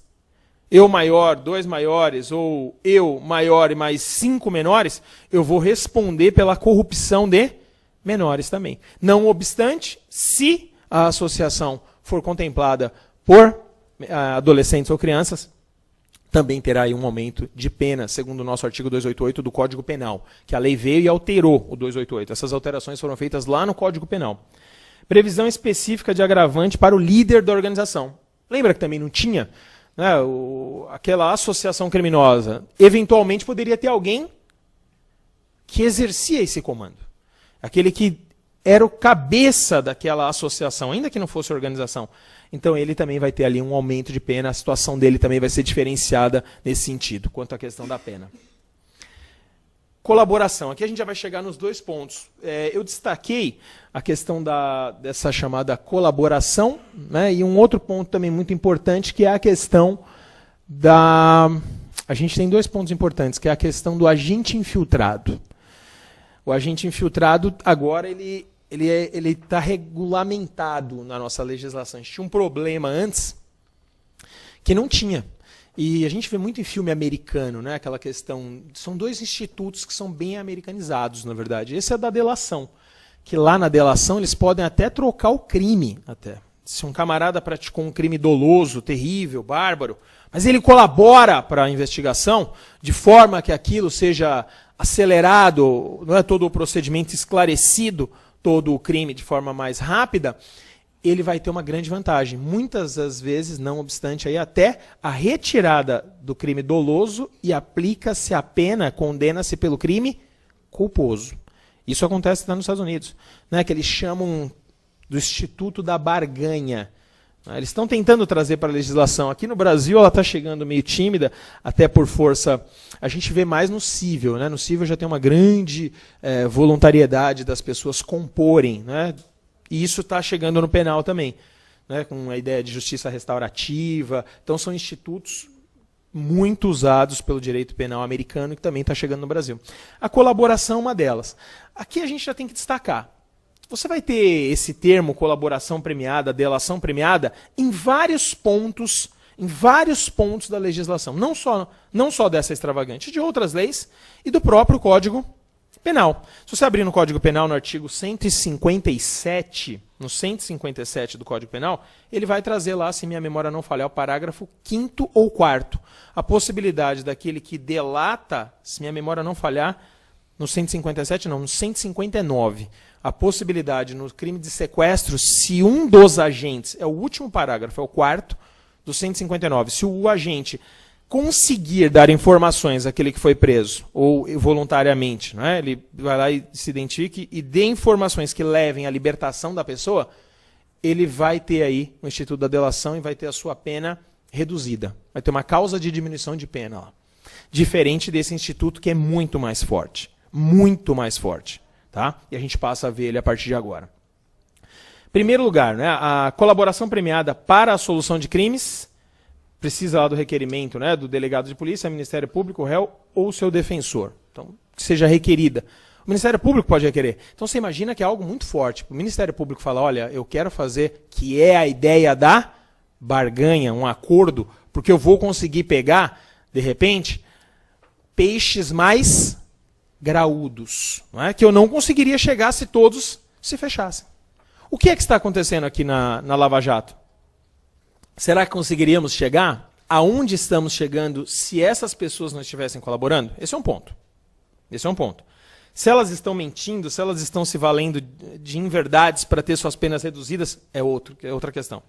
eu maior, 2 maiores, ou eu maior e mais 5 menores, eu vou responder pela corrupção de menores também. Não obstante, se a associação for contemplada por adolescentes ou crianças, também terá aí um aumento de pena, segundo o nosso artigo 288 do Código Penal, que a lei veio e alterou o 288. Essas alterações foram feitas lá no Código Penal. Previsão específica de agravante para o líder da organização. Lembra que também não tinha, né, aquela associação criminosa? Eventualmente poderia ter alguém que exercia esse comando. Aquele que era o cabeça daquela associação, ainda que não fosse organização. Então ele também vai ter ali um aumento de pena, a situação dele também vai ser diferenciada nesse sentido, quanto à questão da pena. Colaboração. Aqui a gente já vai chegar nos 2 pontos. Eu destaquei a questão dessa chamada colaboração, né, e um outro ponto também muito importante, que é a questão da... A gente tem 2 pontos importantes, que é a questão do agente infiltrado. O agente infiltrado, agora, ele está regulamentado na nossa legislação. A gente tinha um problema antes que não tinha. E a gente vê muito em filme americano, né, aquela questão... São 2 institutos que são bem americanizados, na verdade. Esse é da delação. Que lá na delação eles podem até trocar o crime. Se um camarada praticou um crime doloso, terrível, bárbaro, mas ele colabora para a investigação, de forma que aquilo seja acelerado, não é todo o procedimento esclarecido, todo o crime de forma mais rápida, ele vai ter uma grande vantagem. Muitas das vezes, não obstante aí, até a retirada do crime doloso e aplica-se a pena, condena-se pelo crime culposo. Isso acontece lá nos Estados Unidos, né, que eles chamam do Instituto da Barganha. Eles estão tentando trazer para a legislação. Aqui no Brasil ela está chegando meio tímida, até por força. A gente vê mais no cível. Né? No cível já tem uma grande voluntariedade das pessoas comporem. Né? E isso está chegando no penal também, né? Com a ideia de justiça restaurativa. Então são institutos muito usados pelo direito penal americano e que também está chegando no Brasil. A colaboração é uma delas. Aqui a gente já tem que destacar. Você vai ter esse termo colaboração premiada, delação premiada, em vários pontos da legislação. Não só dessa extravagante, de outras leis e do próprio Código Penal. Se você abrir no Código Penal, no artigo 157, no 157 do Código Penal, ele vai trazer lá, se minha memória não falhar, o parágrafo 5º ou 4º. A possibilidade daquele que delata, se minha memória não falhar, no 157 não, no 159, a possibilidade no crime de sequestro, se um dos agentes, é o último parágrafo, é o 4º do 159, se o agente conseguir dar informações àquele que foi preso, ou voluntariamente, não é? Ele vai lá e se identifique e dê informações que levem à libertação da pessoa, ele vai ter aí o Instituto da Delação e vai ter a sua pena reduzida. Vai ter uma causa de diminuição de pena lá. Diferente desse instituto que é muito mais forte. Muito mais forte. Tá? E a gente passa a ver ele a partir de agora. Primeiro lugar, né, a colaboração premiada para a solução de crimes precisa lá do requerimento, né, do delegado de polícia, Ministério Público, o réu ou seu defensor. Então, que seja requerida. O Ministério Público pode requerer. Então, você imagina que é algo muito forte. O Ministério Público fala, olha, eu quero fazer, que é a ideia da barganha, um acordo, porque eu vou conseguir pegar, de repente, peixes mais graúdos, não é? Que eu não conseguiria chegar se todos se fechassem. O que é que está acontecendo aqui na Lava Jato? Será que conseguiríamos chegar aonde estamos chegando se essas pessoas não estivessem colaborando? Esse é um ponto. Esse é um ponto. Se elas estão mentindo, se elas estão se valendo de inverdades para ter suas penas reduzidas, é outra questão.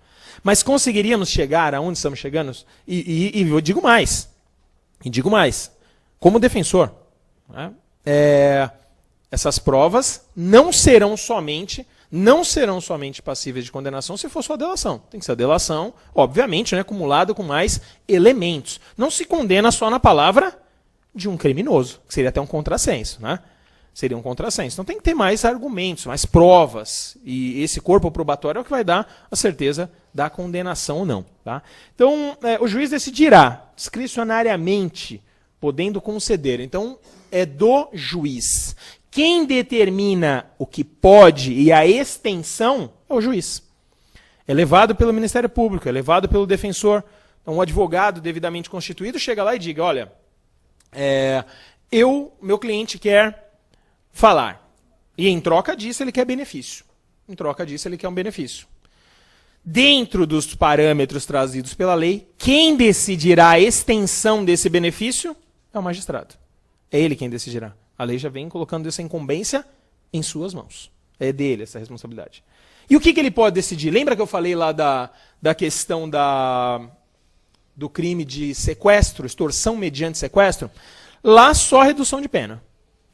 Mas conseguiríamos chegar aonde estamos chegando? E eu digo mais. Como defensor, né? Essas provas não serão somente passíveis de condenação se for só a delação. Tem que ser a delação, obviamente, né, acumulada com mais elementos. Não se condena só na palavra de um criminoso, que seria até um contrassenso, né? Seria um contrassenso. Então tem que ter mais argumentos, mais provas. E esse corpo probatório é o que vai dar a certeza da condenação ou não. Tá? Então o juiz decidirá discricionariamente, podendo conceder. Então é do juiz. Quem determina o que pode e a extensão é o juiz. É levado pelo Ministério Público, é levado pelo defensor. Então, um advogado devidamente constituído chega lá e diga, olha, meu cliente quer falar. E em troca disso ele quer benefício. Em troca disso ele quer um benefício. Dentro dos parâmetros trazidos pela lei, quem decidirá a extensão desse benefício é o magistrado. É ele quem decidirá. A lei já vem colocando essa incumbência em suas mãos. É dele essa responsabilidade. E o que ele pode decidir? Lembra que eu falei lá da questão do crime de sequestro, extorsão mediante sequestro? Lá só redução de pena.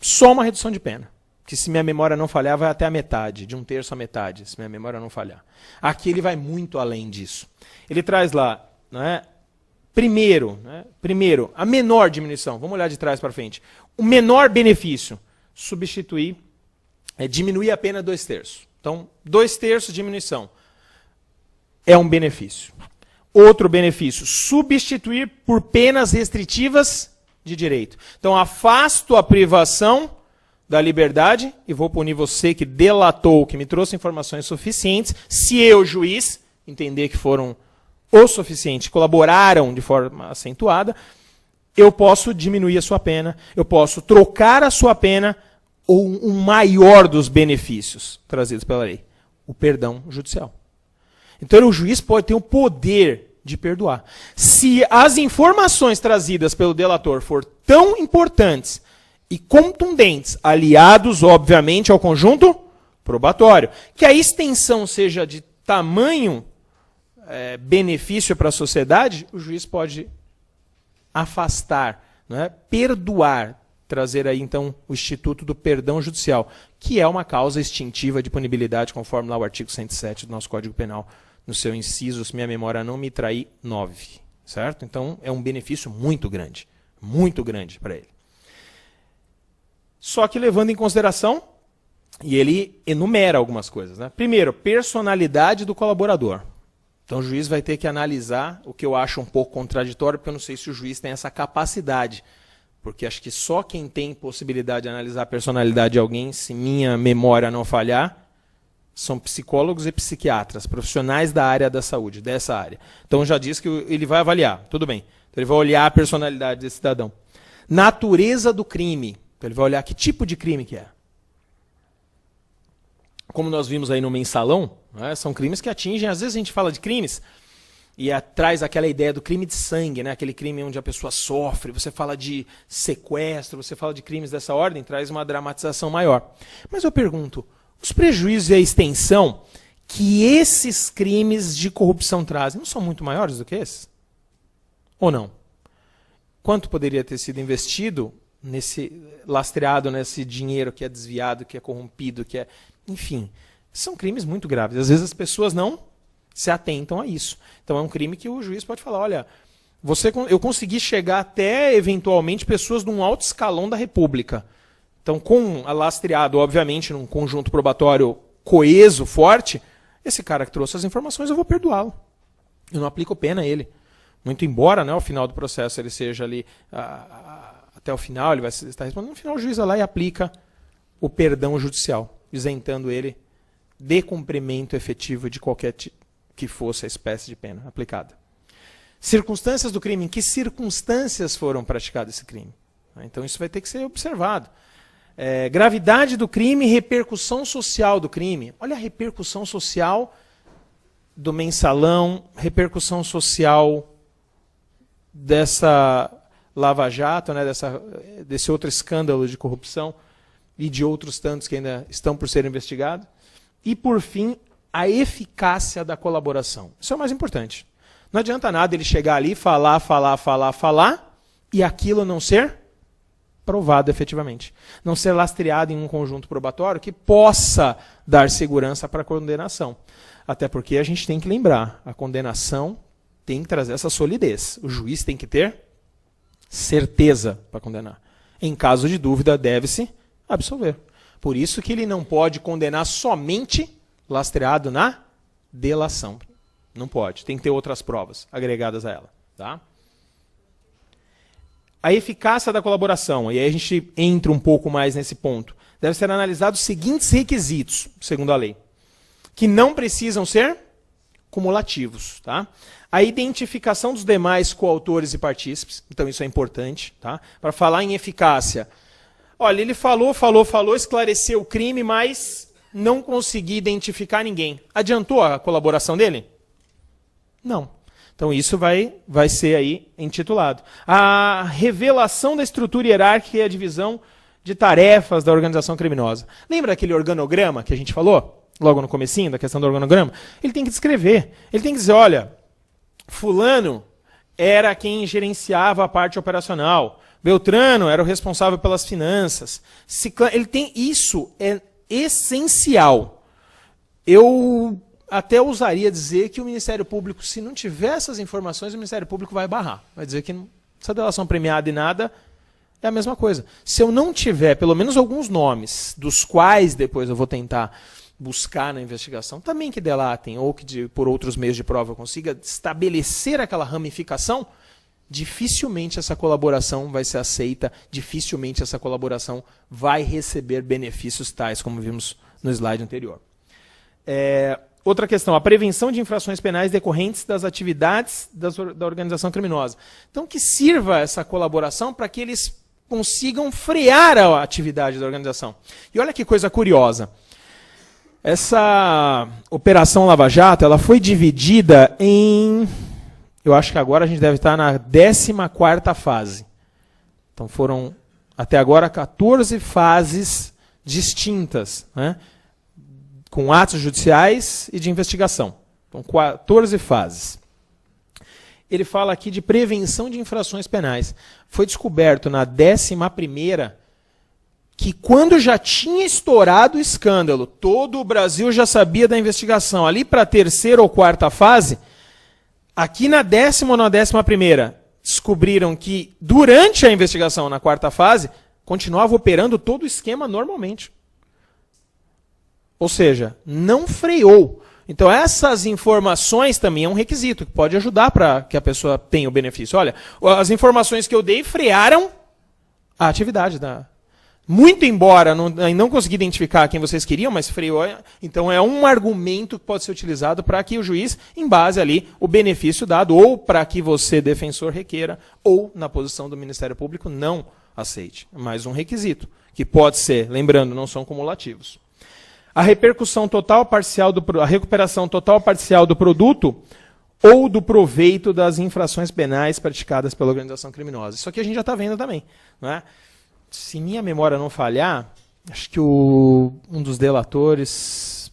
Só uma redução de pena. Que se minha memória não falhar, vai até a metade, de 1/3 à metade, se minha memória não falhar. Aqui ele vai muito além disso. Ele traz lá, né, primeiro, a menor diminuição. Vamos olhar de trás para frente. O menor benefício, diminuir a pena 2/3. Então, 2/3 de diminuição é um benefício. Outro benefício, substituir por penas restritivas de direito. Então, afasto a privação da liberdade e vou punir você que delatou, que me trouxe informações suficientes, se eu, juiz, entender que foram o suficiente, colaboraram de forma acentuada, eu posso diminuir a sua pena, eu posso trocar a sua pena ou um maior dos benefícios trazidos pela lei, o perdão judicial. Então o juiz pode ter o poder de perdoar. Se as informações trazidas pelo delator for tão importantes e contundentes, aliados, obviamente, ao conjunto probatório. Que a extensão seja de tamanho benefício para a sociedade, o juiz pode afastar, né, perdoar, trazer aí então o instituto do perdão judicial, que é uma causa extintiva de punibilidade, conforme lá o artigo 107 do nosso Código Penal, no seu inciso, se minha memória não me trair, 9. Certo? Então é um benefício muito grande para ele. Só que levando em consideração, e ele enumera algumas coisas, né? Primeiro, personalidade do colaborador. Então o juiz vai ter que analisar, o que eu acho um pouco contraditório, porque eu não sei se o juiz tem essa capacidade. Porque acho que só quem tem possibilidade de analisar a personalidade de alguém, se minha memória não falhar, são psicólogos e psiquiatras, profissionais da área da saúde, dessa área. Então já disse que ele vai avaliar, tudo bem. Então ele vai olhar a personalidade desse cidadão. Natureza do crime. Então ele vai olhar que tipo de crime que é. Como nós vimos aí no mensalão, né, são crimes que atingem, às vezes a gente fala de crimes, e traz aquela ideia do crime de sangue, né? Aquele crime onde a pessoa sofre, você fala de sequestro, você fala de crimes dessa ordem, traz uma dramatização maior. Mas eu pergunto, os prejuízos e a extensão que esses crimes de corrupção trazem não são muito maiores do que esses? Ou não? Quanto poderia ter sido investido, lastreado nesse dinheiro que é desviado, que é corrompido, que é... Enfim, são crimes muito graves. Às vezes as pessoas não se atentam a isso. Então é um crime que o juiz pode falar, olha, eu consegui chegar até, eventualmente, pessoas de um alto escalão da República. Então, lastreado, obviamente, num conjunto probatório coeso, forte, esse cara que trouxe as informações, eu vou perdoá-lo. Eu não aplico pena a ele. Muito embora, né, ao final do processo, ele seja ali, até o final, ele vai estar respondendo, no final o juiz vai lá e aplica o perdão judicial, isentando ele de cumprimento efetivo de qualquer que fosse a espécie de pena aplicada. Circunstâncias do crime. Em que circunstâncias foram praticado esse crime? Então isso vai ter que ser observado. Gravidade do crime e repercussão social do crime. Olha a repercussão social do mensalão, repercussão social dessa Lava Jato, né, desse outro escândalo de corrupção e de outros tantos que ainda estão por ser investigados. E, por fim, a eficácia da colaboração. Isso é o mais importante. Não adianta nada ele chegar ali, falar e aquilo não ser provado efetivamente. Não ser lastreado em um conjunto probatório que possa dar segurança para a condenação. Até porque a gente tem que lembrar, a condenação tem que trazer essa solidez. O juiz tem que ter certeza para condenar. Em caso de dúvida, deve-se absolver. Por isso que ele não pode condenar somente lastreado na delação. Não pode. Tem que ter outras provas agregadas a ela. Tá? A eficácia da colaboração, e aí a gente entra um pouco mais nesse ponto, deve ser analisado os seguintes requisitos, segundo a lei, que não precisam ser cumulativos. Tá? A identificação dos demais coautores e partícipes, então isso é importante. Tá? Para falar em eficácia, olha, ele falou, esclareceu o crime, mas não consegui identificar ninguém. Adiantou a colaboração dele? Não. Então isso vai ser aí intitulado. A revelação da estrutura hierárquica e a divisão de tarefas da organização criminosa. Lembra aquele organograma que a gente falou? Logo no comecinho da questão do organograma? Ele tem que descrever. Ele tem que dizer, olha, fulano era quem gerenciava a parte operacional. Beltrano era o responsável pelas finanças. Ele tem, isso é essencial. Eu até ousaria dizer que o Ministério Público, se não tiver essas informações, o Ministério Público vai barrar. Vai dizer que essa delação premiada e nada é a mesma coisa. Se eu não tiver pelo menos alguns nomes, dos quais depois eu vou tentar buscar na investigação, também que delatem, ou que por outros meios de prova eu consiga estabelecer aquela ramificação, dificilmente essa colaboração vai ser aceita, dificilmente essa colaboração vai receber benefícios tais, como vimos no slide anterior. Outra questão, a prevenção de infrações penais decorrentes das atividades da organização criminosa. Então, que sirva essa colaboração para que eles consigam frear a atividade da organização. E olha que coisa curiosa. Essa Operação Lava Jato, ela foi dividida em... Eu acho que agora a gente deve estar na 14ª fase. Então foram até agora, 14 fases distintas, né? Com atos judiciais e de investigação. Então, 14 fases. Ele fala aqui de prevenção de infrações penais. Foi descoberto na 11ª que quando já tinha estourado o escândalo, todo o Brasil já sabia da investigação. Ali para a 3ª ou 4ª fase, aqui na 10ª ou na 11ª, descobriram que durante a investigação, na 4ª fase, continuava operando todo o esquema normalmente. Ou seja, não freou. Então, essas informações também é um requisito que pode ajudar para que a pessoa tenha o benefício. Olha, as informações que eu dei frearam a atividade da... Muito embora não consegui identificar quem vocês queriam, mas freou. Então, é um argumento que pode ser utilizado para que o juiz, em base ali, o benefício dado, ou para que você, defensor, requeira, ou, na posição do Ministério Público, não aceite. Mais um requisito, que pode ser, lembrando, não são cumulativos. A repercussão total parcial a recuperação total parcial do produto ou do proveito das infrações penais praticadas pela organização criminosa. Isso aqui a gente já está vendo também. Não é? Se minha memória não falhar, acho que um dos delatores,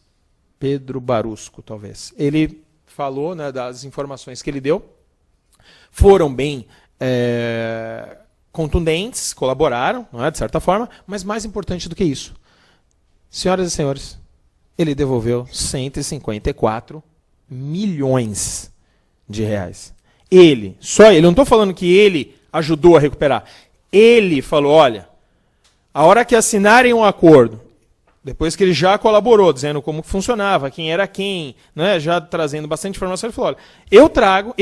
Pedro Barusco, talvez, ele falou, né, das informações que ele deu, foram bem contundentes, colaboraram, não é, de certa forma, mas mais importante do que isso, senhoras e senhores, ele devolveu 154 milhões de reais. Ele, só ele, não estou falando que ele ajudou a recuperar. Ele falou, olha, a hora que assinarem um acordo, depois que ele já colaborou, dizendo como funcionava, quem era quem, né, já trazendo bastante informação, ele falou, olha, eu trago,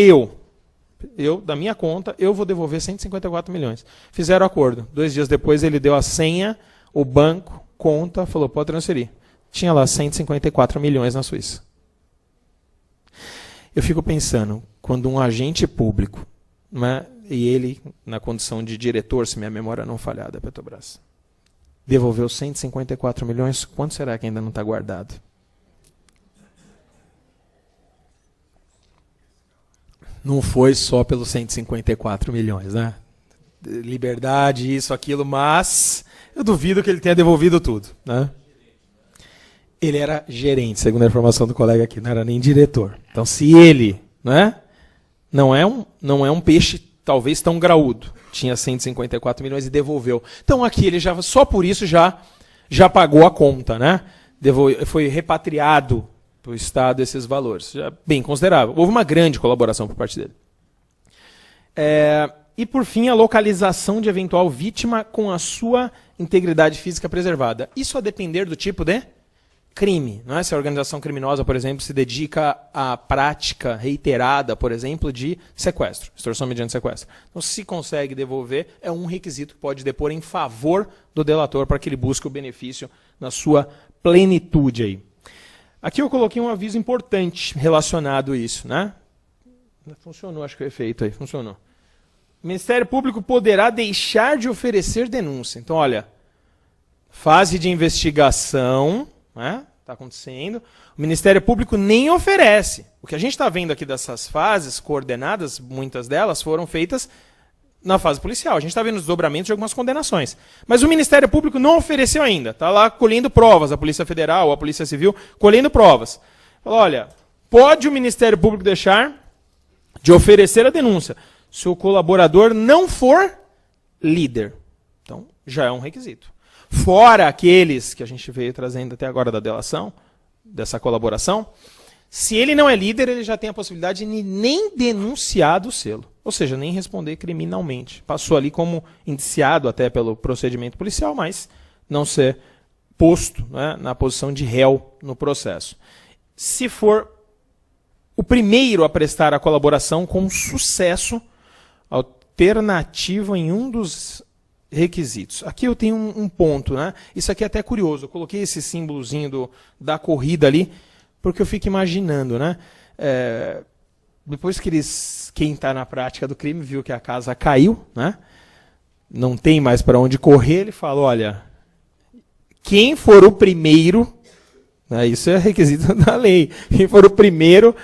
da minha conta, eu vou devolver 154 milhões. Fizeram acordo. 2 dias depois ele deu a senha, o banco, conta, falou, pode transferir. Tinha lá 154 milhões na Suíça. Eu fico pensando, quando um agente público, né, e ele, na condição de diretor, se minha memória não falhar, da Petrobras, devolveu 154 milhões, quanto será que ainda não está guardado? Não foi só pelos 154 milhões, né? Liberdade, isso, aquilo, mas eu duvido que ele tenha devolvido tudo, né? Ele era gerente, segundo a informação do colega aqui, não era nem diretor. Então, se ele, né, não é um peixe talvez tão graúdo, tinha 154 milhões e devolveu. Então, aqui ele já, só por isso já pagou a conta, né? Foi repatriado para o Estado esses valores. Já bem considerável. Houve uma grande colaboração por parte dele. E, por fim, a localização de eventual vítima com a sua integridade física preservada. Isso a depender do tipo de crime. Não é? Se a organização criminosa, por exemplo, se dedica à prática reiterada, por exemplo, de sequestro, extorsão mediante sequestro. Então, se consegue devolver, é um requisito que pode depor em favor do delator para que ele busque o benefício na sua plenitude. Aí. Aqui eu coloquei um aviso importante relacionado a isso. Né? Funcionou, acho que o efeito aí, funcionou. O Ministério Público poderá deixar de oferecer denúncia. Então, olha, fase de investigação, né? Está acontecendo, o Ministério Público nem oferece. O que a gente está vendo aqui dessas fases coordenadas, muitas delas foram feitas na fase policial. A gente está vendo os desdobramentos de algumas condenações. Mas o Ministério Público não ofereceu ainda. Está lá colhendo provas, a Polícia Federal, a Polícia Civil, colhendo provas. Fala, olha, pode o Ministério Público deixar de oferecer a denúncia se o colaborador não for líder. Então, já é um requisito. Fora aqueles que a gente veio trazendo até agora da delação, dessa colaboração, se ele não é líder, ele já tem a possibilidade de nem denunciar do selo. Ou seja, nem responder criminalmente. Passou ali como indiciado até pelo procedimento policial, mas não ser posto, né, na posição de réu no processo. Se for o primeiro a prestar a colaboração com sucesso, alternativo em um dos requisitos. Aqui eu tenho um ponto, né? Isso aqui é até curioso. Eu coloquei esse símbolozinho da corrida ali, porque eu fico imaginando, né? Depois que quem está na prática do crime viu que a casa caiu, né? Não tem mais para onde correr, ele fala, olha, quem for o primeiro, né? Isso é requisito da lei, quem for o primeiro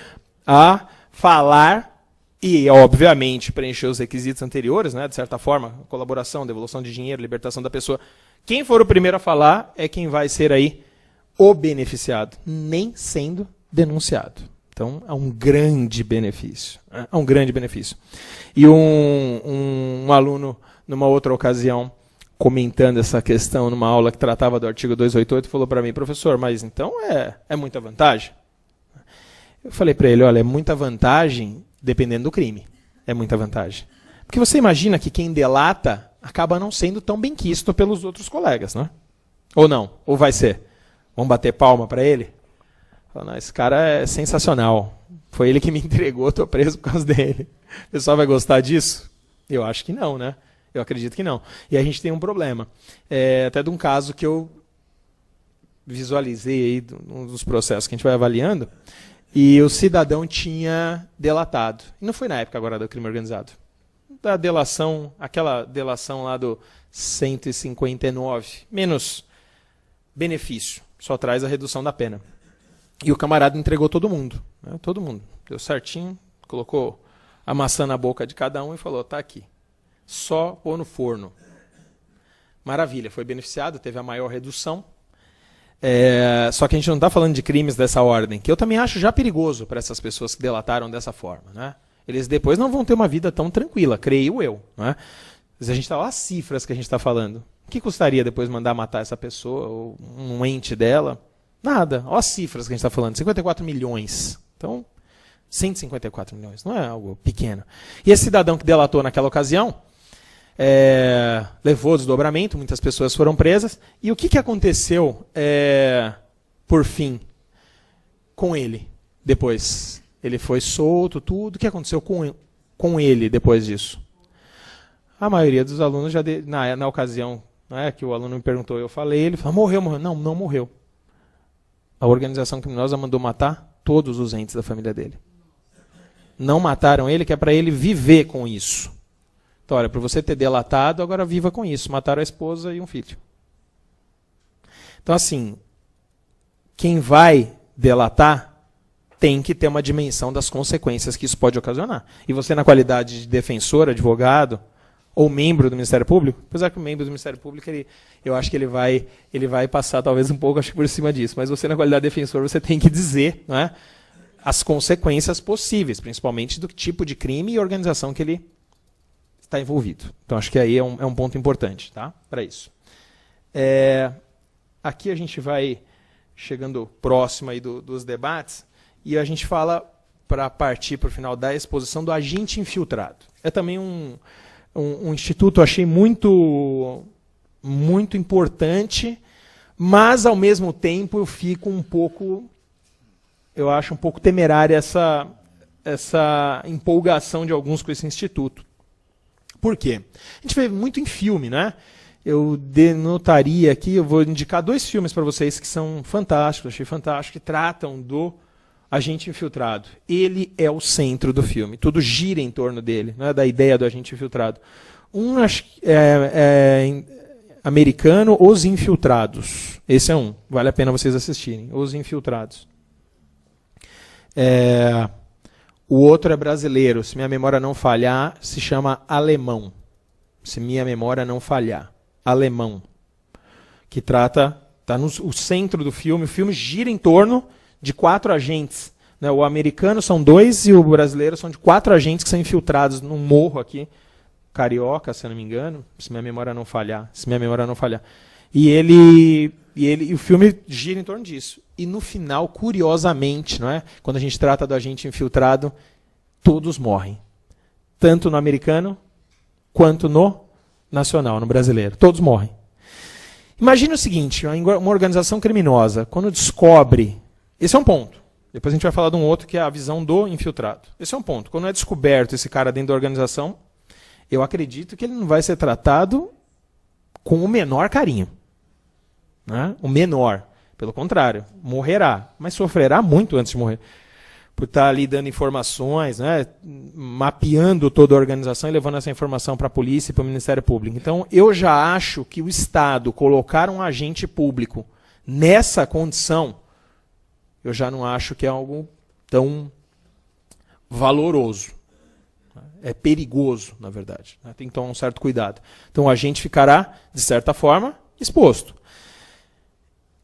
a falar e, obviamente, preencher os requisitos anteriores, né, de certa forma, colaboração, devolução de dinheiro, libertação da pessoa, quem for o primeiro a falar é quem vai ser aí o beneficiado, nem sendo denunciado. Então, é um grande benefício. É um grande benefício. E um aluno, numa outra ocasião, comentando essa questão numa aula que tratava do artigo 288, falou para mim, professor, mas então é muita vantagem? Eu falei para ele, olha, é muita vantagem dependendo do crime. É muita vantagem. Porque você imagina que quem delata acaba não sendo tão bem quisto pelos outros colegas, né? Ou não? Ou vai ser? Vamos bater palma para ele? Não, esse cara é sensacional. Foi ele que me entregou, estou preso por causa dele. O pessoal vai gostar disso? Eu acho que não, né? Eu acredito que não. E a gente tem um problema. Até de um caso que eu visualizei aí, um dos processos que a gente vai avaliando, e o cidadão tinha delatado. E não foi na época agora do crime organizado. Da delação, aquela delação lá do 159, menos benefício, só traz a redução da pena. E o camarada entregou todo mundo. Né? Todo mundo. Deu certinho, colocou a maçã na boca de cada um e falou, tá aqui. Só pôr no forno. Maravilha, foi beneficiado, teve a maior redução. Só que a gente não está falando de crimes dessa ordem, que eu também acho já perigoso para essas pessoas que delataram dessa forma. Né? Eles depois não vão ter uma vida tão tranquila, creio eu. Né? Mas a gente está lá, as cifras que a gente está falando. O que custaria depois mandar matar essa pessoa, ou um ente dela? Nada. Olha as cifras que a gente está falando, 54 milhões. Então, 154 milhões, não é algo pequeno. E esse cidadão que delatou naquela ocasião, levou o desdobramento, muitas pessoas foram presas. E o que aconteceu, por fim, com ele depois? Ele foi solto, tudo. O que aconteceu com ele depois disso? A maioria dos alunos, na ocasião, né, que o aluno me perguntou, eu falei, ele falou, morreu. Não, não morreu. A organização criminosa mandou matar todos os entes da família dele. Não mataram ele, que é para ele viver com isso. Então, olha, para você ter delatado, agora viva com isso. Mataram a esposa e um filho. Então, assim, quem vai delatar tem que ter uma dimensão das consequências que isso pode ocasionar. E você, na qualidade de defensor, advogado, ou membro do Ministério Público, apesar que o membro do Ministério Público, eu acho que ele vai passar talvez um pouco, acho que por cima disso, mas você, na qualidade de defensor, você tem que dizer, não é, as consequências possíveis, principalmente do tipo de crime e organização que ele está envolvido. Então, acho que aí é um ponto importante, tá, para isso. Aqui a gente vai chegando próximo aí dos debates, e a gente fala, para partir para o final da exposição, do agente infiltrado. É também um instituto, eu achei muito importante, mas, ao mesmo tempo, eu fico acho um pouco temerária essa empolgação de alguns com esse instituto. Por quê? A gente vê muito em filme, né? Eu denotaria aqui, eu vou indicar 2 filmes para vocês que são fantásticos, achei fantástico, que tratam do agente infiltrado. Ele é o centro do filme. Tudo gira em torno dele, né, da ideia do agente infiltrado. Acho que é americano, Os Infiltrados. Esse é um. Vale a pena vocês assistirem. Os Infiltrados. O outro é brasileiro. Se minha memória não falhar, se chama Alemão. Se minha memória não falhar. Alemão. Que está no centro do filme. O filme gira em torno de 4 agentes. Né? O americano são 2 e o brasileiro são de 4 agentes que são infiltrados num morro aqui, carioca, se eu não me engano, se minha memória não falhar. E o filme gira em torno disso. E no final, curiosamente, não é? Quando a gente trata do agente infiltrado, todos morrem. Tanto no americano, quanto no nacional, no brasileiro. Todos morrem. Imagina o seguinte, uma organização criminosa, quando descobre... Esse é um ponto. Depois a gente vai falar de um outro, que é a visão do infiltrado. Esse é um ponto. Quando é descoberto esse cara dentro da organização, eu acredito que ele não vai ser tratado com o menor carinho. Né? O menor. Pelo contrário, morrerá. Mas sofrerá muito antes de morrer. Por estar ali dando informações, né? Mapeando toda a organização e levando essa informação para a polícia e para o Ministério Público. Então, eu já acho que o Estado colocar um agente público nessa condição, eu já não acho que é algo tão valoroso. É perigoso, na verdade. Tem que tomar um certo cuidado. Então o agente ficará, de certa forma, exposto.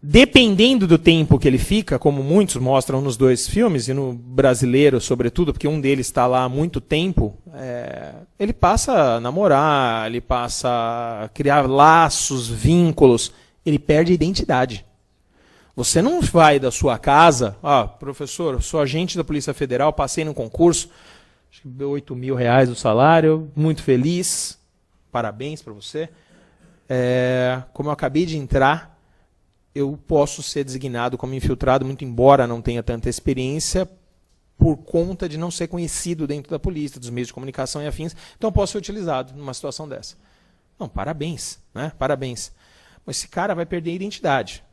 Dependendo do tempo que ele fica, como muitos mostram nos dois filmes, e no brasileiro, sobretudo, porque um deles está lá há muito tempo, ele passa a namorar, ele passa a criar laços, vínculos, ele perde a identidade. Você não vai da sua casa, professor, sou agente da Polícia Federal, passei no concurso, acho que deu R$8.000 o salário, muito feliz, parabéns para você. Como eu acabei de entrar, eu posso ser designado como infiltrado, muito embora não tenha tanta experiência, por conta de não ser conhecido dentro da polícia, dos meios de comunicação e afins, então eu posso ser utilizado numa situação dessa. Não, parabéns, né? Parabéns. Mas esse cara vai perder a identidade.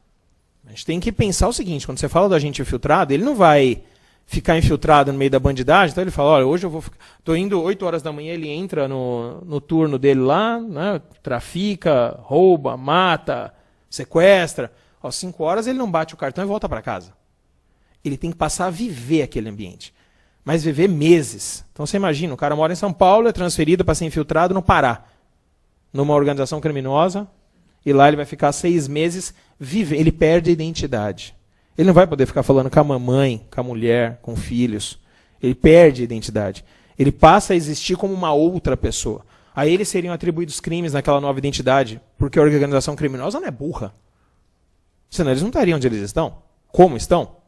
A gente tem que pensar o seguinte, quando você fala do agente infiltrado, ele não vai ficar infiltrado no meio da bandidagem, então ele fala, olha, hoje eu estou indo 8 horas da manhã, ele entra no turno dele lá, né, trafica, rouba, mata, sequestra. Às 5 horas ele não bate o cartão e volta para casa. Ele tem que passar a viver aquele ambiente. Mas viver meses. Então você imagina, o cara mora em São Paulo, é transferido para ser infiltrado no Pará, numa organização criminosa, e lá ele vai ficar 6 meses vivendo. Ele perde a identidade. Ele não vai poder ficar falando com a mamãe, com a mulher, com filhos. Ele perde a identidade. Ele passa a existir como uma outra pessoa. A ele seriam atribuídos crimes naquela nova identidade, porque a organização criminosa não é burra. Senão eles não estariam onde eles estão. Como estão?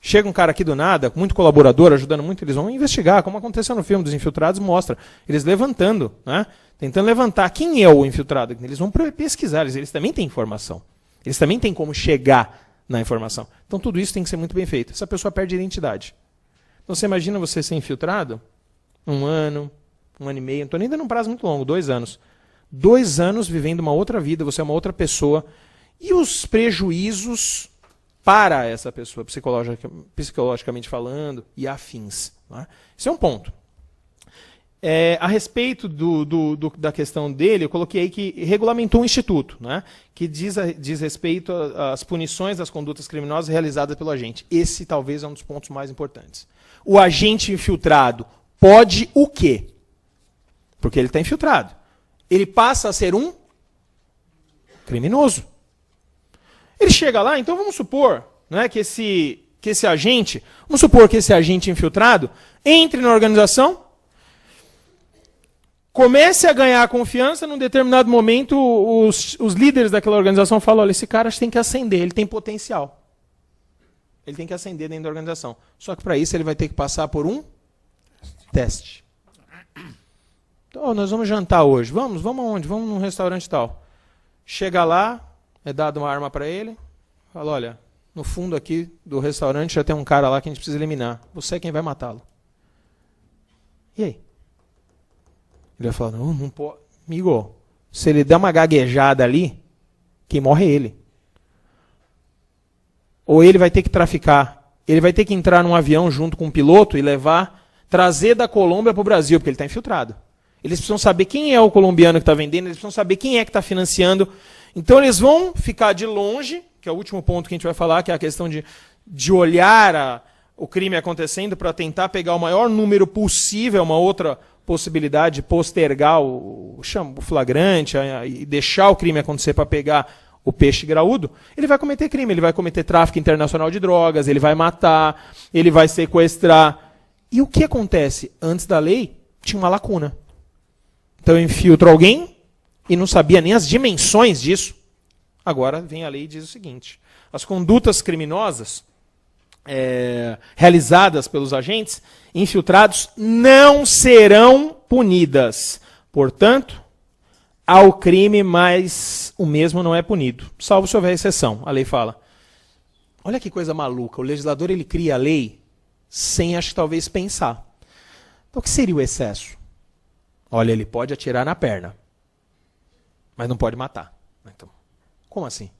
Chega um cara aqui do nada, muito colaborador, ajudando muito, eles vão investigar, como aconteceu no filme dos infiltrados, mostra. Eles levantando, né? Tentando levantar quem é o infiltrado. Eles vão pesquisar, eles também têm informação. Eles também têm como chegar na informação. Então tudo isso tem que ser muito bem feito. Essa pessoa perde a identidade. Então você imagina você ser infiltrado, 1 ano, 1 ano e meio, não estou nem dando um prazo muito longo, 2 anos. 2 anos vivendo uma outra vida, você é uma outra pessoa. E os prejuízos para essa pessoa, psicologicamente falando, e afins. Né? Esse é um ponto. A respeito da questão dele, eu coloquei aí que regulamentou um instituto, né, que diz respeito às punições das condutas criminosas realizadas pelo agente. Esse talvez é um dos pontos mais importantes. O agente infiltrado pode o quê? Porque ele está infiltrado. Ele passa a ser um criminoso. Ele chega lá, então vamos supor, né, que esse agente infiltrado entre na organização, comece a ganhar confiança, num determinado momento os líderes daquela organização falam, olha, esse cara tem que ascender, ele tem potencial. Ele tem que ascender dentro da organização. Só que para isso ele vai ter que passar por um teste. Então, nós vamos jantar hoje. Vamos aonde? Vamos num restaurante tal. Chega lá, é dado uma arma para ele, fala, olha, no fundo aqui do restaurante já tem um cara lá que a gente precisa eliminar. Você é quem vai matá-lo. E aí? Ele vai falar, não pode. Amigo, se ele der uma gaguejada ali, quem morre é ele. Ou ele vai ter que traficar. Ele vai ter que entrar num avião junto com um piloto e trazer da Colômbia para o Brasil, porque ele está infiltrado. Eles precisam saber quem é o colombiano que está vendendo, eles precisam saber quem é que está financiando. Então eles vão ficar de longe, que é o último ponto que a gente vai falar, que é a questão de olhar o crime acontecendo para tentar pegar o maior número possível, uma outra possibilidade de postergar o flagrante e deixar o crime acontecer para pegar o peixe graúdo. Ele vai cometer crime, ele vai cometer tráfico internacional de drogas, ele vai matar, ele vai sequestrar. E o que acontece? Antes da lei, tinha uma lacuna. Então eu infiltro alguém e não sabia nem as dimensões disso. Agora vem a lei e diz o seguinte, as condutas criminosas realizadas pelos agentes infiltrados não serão punidas. Portanto, ao crime, mas o mesmo não é punido, salvo se houver exceção. A lei fala. Olha que coisa maluca, o legislador ele cria a lei sem, acho que talvez, pensar. Então o que seria o excesso? Olha, ele pode atirar na perna, mas não pode matar. Então, como assim?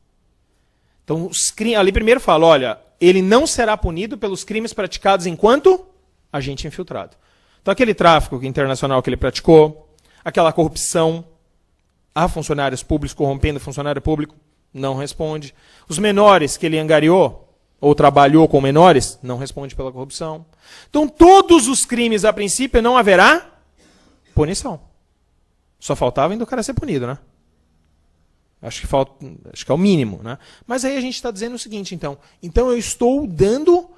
Então, a lei primeiro fala, olha, ele não será punido pelos crimes praticados enquanto agente infiltrado. Então, aquele tráfico internacional que ele praticou, aquela corrupção, há funcionários públicos corrompendo funcionário público, não responde. Os menores que ele angariou, ou trabalhou com menores, não responde pela corrupção. Então, todos os crimes, a princípio, não haverá punição. Só faltava ainda o cara ser punido, né? Acho que é o mínimo, né? Mas aí a gente está dizendo o seguinte, então. Então eu estou dando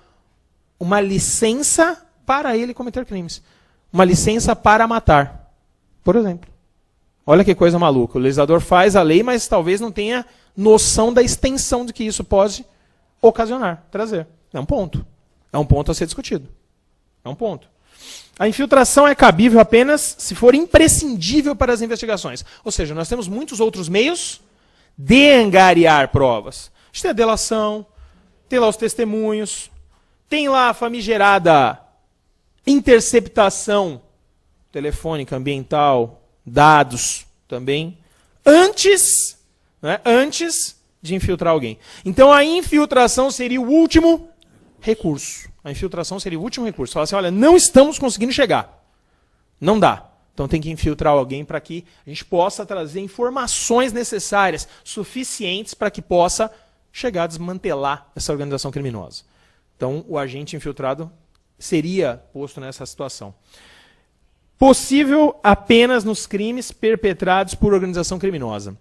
uma licença para ele cometer crimes. Uma licença para matar, por exemplo. Olha que coisa maluca. O legislador faz a lei, mas talvez não tenha noção da extensão de que isso pode ocasionar, trazer. É um ponto. É um ponto a ser discutido. É um ponto. A infiltração é cabível apenas se for imprescindível para as investigações. Ou seja, nós temos muitos outros meios de angariar provas. A gente tem a delação, tem lá os testemunhos, tem lá a famigerada interceptação telefônica, ambiental, dados também, antes de infiltrar alguém. Então a infiltração seria o último recurso. A infiltração seria o último recurso. Fala assim, olha, não estamos conseguindo chegar. Não dá. Então tem que infiltrar alguém para que a gente possa trazer informações necessárias, suficientes para que possa chegar a desmantelar essa organização criminosa. Então o agente infiltrado seria posto nessa situação. Possível apenas nos crimes perpetrados por organização criminosa.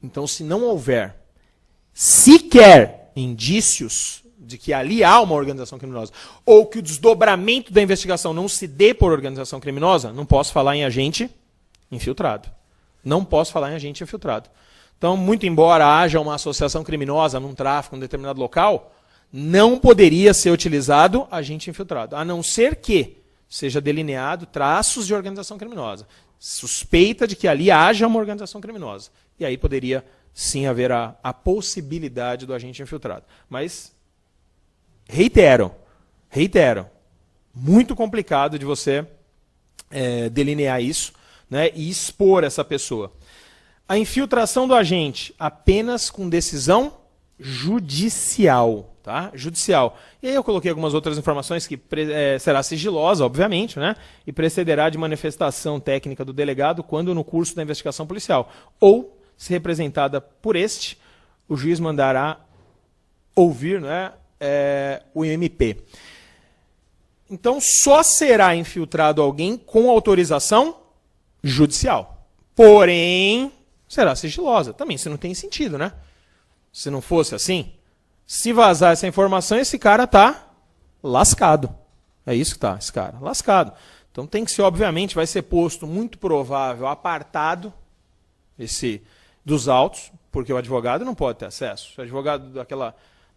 Então, se não houver sequer indícios de que ali há uma organização criminosa, ou que o desdobramento da investigação não se dê por organização criminosa, não posso falar em agente infiltrado. Não posso falar em agente infiltrado. Então, muito embora haja uma associação criminosa num tráfico em um determinado local, não poderia ser utilizado agente infiltrado, a não ser que seja delineado traços de organização criminosa. Suspeita de que ali haja uma organização criminosa. E aí poderia, sim, haver a possibilidade do agente infiltrado. Mas, reitero, muito complicado de você delinear isso, né, e expor essa pessoa. A infiltração do agente apenas com decisão judicial. Tá? Judicial. E aí eu coloquei algumas outras informações que será sigilosa, obviamente, né? E precederá de manifestação técnica do delegado quando no curso da investigação policial. Ou, se representada por este, o juiz mandará ouvir, né, o MP. Então, só será infiltrado alguém com autorização judicial. Porém, será sigilosa. Também, isso não tem sentido, né? Se não fosse assim, se vazar essa informação, esse cara está lascado. É isso que está, esse cara, lascado. Então tem que ser, obviamente, vai ser posto, muito provável, apartado dos autos, porque o advogado não pode ter acesso. O advogado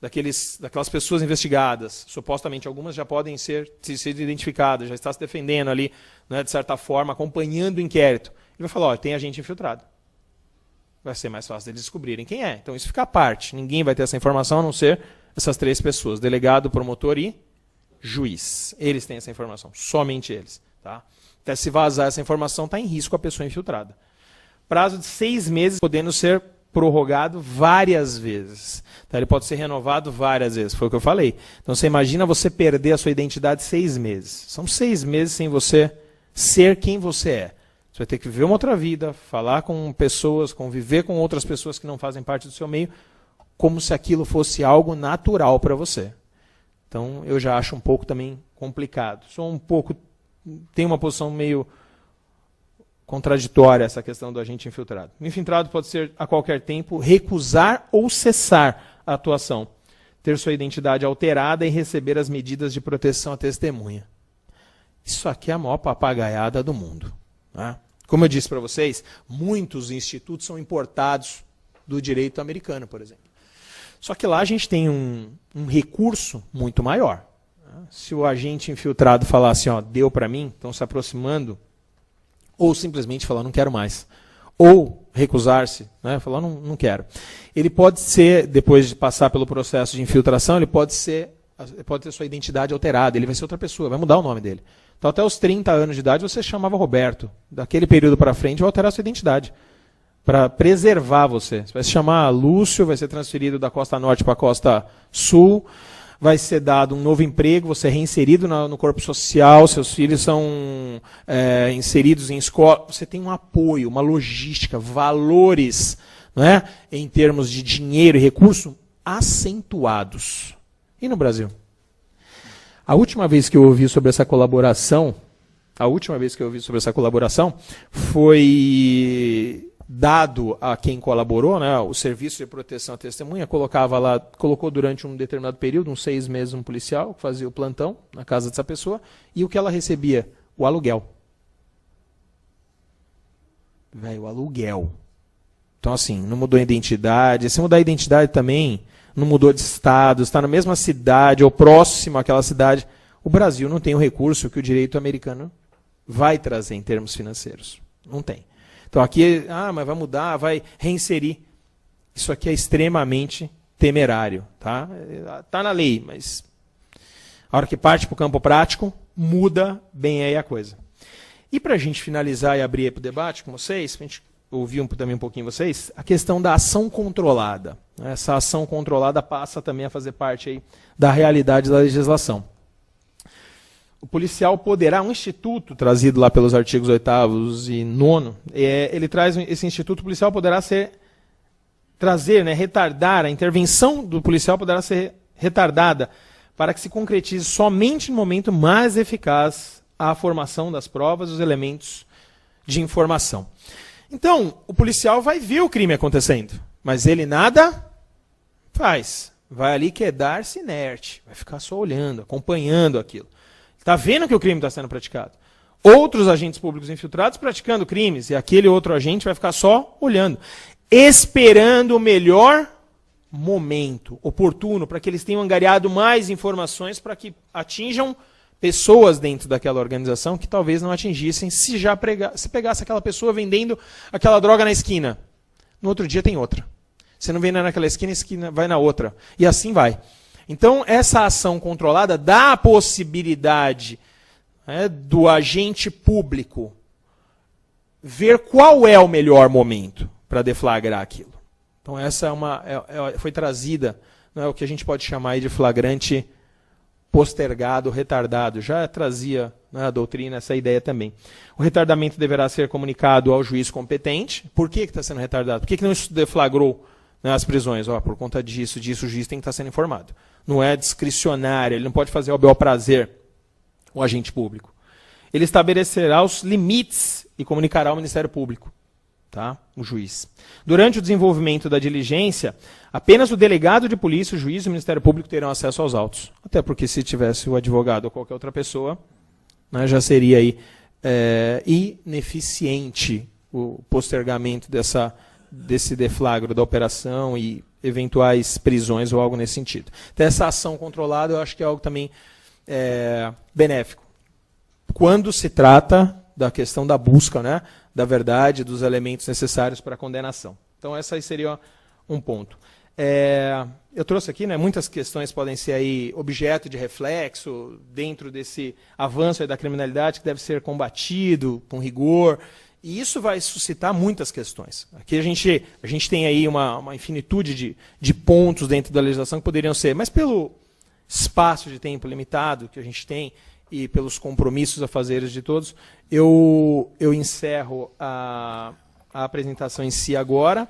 daquelas pessoas investigadas, supostamente algumas já podem ser identificadas, já está se defendendo ali, né, de certa forma, acompanhando o inquérito. Ele vai falar, ó, tem agente infiltrado. Vai ser mais fácil deles descobrirem quem é. Então isso fica à parte. Ninguém vai ter essa informação a não ser essas três pessoas. Delegado, promotor e juiz. Eles têm essa informação. Somente eles. Tá? Até se vazar essa informação, está em risco a pessoa infiltrada. Prazo de 6 meses, podendo ser prorrogado várias vezes. Tá? Ele pode ser renovado várias vezes. Foi o que eu falei. Então você imagina você perder a sua identidade 6 meses. São 6 meses sem você ser quem você é. Você vai ter que viver uma outra vida, falar com pessoas, conviver com outras pessoas que não fazem parte do seu meio, como se aquilo fosse algo natural para você. Então, eu já acho um pouco também complicado. Tenho uma posição meio contraditória essa questão do agente infiltrado. O infiltrado pode ser, a qualquer tempo, recusar ou cessar a atuação, ter sua identidade alterada e receber as medidas de proteção à testemunha. Isso aqui é a maior papagaiada do mundo. Como eu disse para vocês, muitos institutos são importados do direito americano, por exemplo. Só que lá a gente tem um recurso muito maior. Se o agente infiltrado falar assim, ó, deu para mim, estão se aproximando, ou simplesmente falar, não quero mais. Ou recusar-se, né, falar, não quero. Ele pode ser, depois de passar pelo processo de infiltração, ele pode ter sua identidade alterada, ele vai ser outra pessoa, vai mudar o nome dele. Então, até os 30 anos de idade, você chamava Roberto. Daquele período para frente, vai alterar a sua identidade. Para preservar você. Você vai se chamar Lúcio, vai ser transferido da Costa Norte para a Costa Sul, vai ser dado um novo emprego, você é reinserido no corpo social, seus filhos são inseridos em escola. Você tem um apoio, uma logística, valores, não é? Em termos de dinheiro e recurso, acentuados. E no Brasil? A última vez que eu ouvi sobre essa colaboração, foi dado a quem colaborou, né, o Serviço de Proteção à Testemunha, colocou durante um determinado período, uns 6 meses, um policial que fazia o plantão na casa dessa pessoa, e o que ela recebia? O aluguel. Velho, o aluguel. Então, assim, não mudou a identidade. Se mudar a identidade também, não mudou de estado, está na mesma cidade ou próximo àquela cidade. O Brasil não tem o recurso que o direito americano vai trazer em termos financeiros. Não tem. Então aqui, mas vai mudar, vai reinserir. Isso aqui é extremamente temerário. Tá? Tá na lei, mas a hora que parte para o campo prático, muda bem aí a coisa. E para a gente finalizar e abrir para o debate com vocês, para a gente ouvir também um pouquinho vocês, a questão da ação controlada. Essa ação controlada passa também a fazer parte aí da realidade da legislação. O policial poderá, um instituto trazido lá pelos artigos 8º e 9º, ele traz esse instituto policial poderá retardar, a intervenção do policial poderá ser retardada para que se concretize somente no momento mais eficaz a formação das provas e os elementos de informação. Então, o policial vai ver o crime acontecendo, mas ele nada faz. Vai ali quedar-se inerte, vai ficar só olhando, acompanhando aquilo. Está vendo que o crime está sendo praticado. Outros agentes públicos infiltrados praticando crimes, e aquele outro agente vai ficar só olhando, esperando o melhor momento oportuno para que eles tenham angariado mais informações para que atinjam pessoas dentro daquela organização que talvez não atingissem se pegasse aquela pessoa vendendo aquela droga na esquina. No outro dia tem outra. Você não vende naquela esquina, a esquina vai na outra. E assim vai. Então, essa ação controlada dá a possibilidade do agente público ver qual é o melhor momento para deflagrar aquilo. Então, essa foi trazida, o que a gente pode chamar aí de flagrante postergado, retardado. Já trazia a doutrina essa ideia também. O retardamento deverá ser comunicado ao juiz competente. Por que está sendo retardado? Por que não deflagrou as prisões? Por conta disso, o juiz tem que estar sendo informado. Não é discricionário, ele não pode fazer ao bel prazer o agente público. Ele estabelecerá os limites e comunicará ao Ministério Público, tá? O juiz. Durante o desenvolvimento da diligência, apenas o delegado de polícia, o juiz e o Ministério Público terão acesso aos autos. Até porque se tivesse o advogado ou qualquer outra pessoa, já seria aí, ineficiente o postergamento desse deflagro da operação e eventuais prisões ou algo nesse sentido. Então, essa ação controlada eu acho que é algo também benéfico. Quando se trata da questão da busca, da verdade, dos elementos necessários para a condenação. Então, essa aí seria um ponto. Eu trouxe aqui, muitas questões podem ser aí objeto de reflexo dentro desse avanço aí da criminalidade que deve ser combatido com rigor. E isso vai suscitar muitas questões. Aqui a gente tem aí uma infinitude de pontos dentro da legislação que poderiam ser, mas pelo espaço de tempo limitado que a gente tem e pelos compromissos afazeres de todos, eu encerro a apresentação em si agora.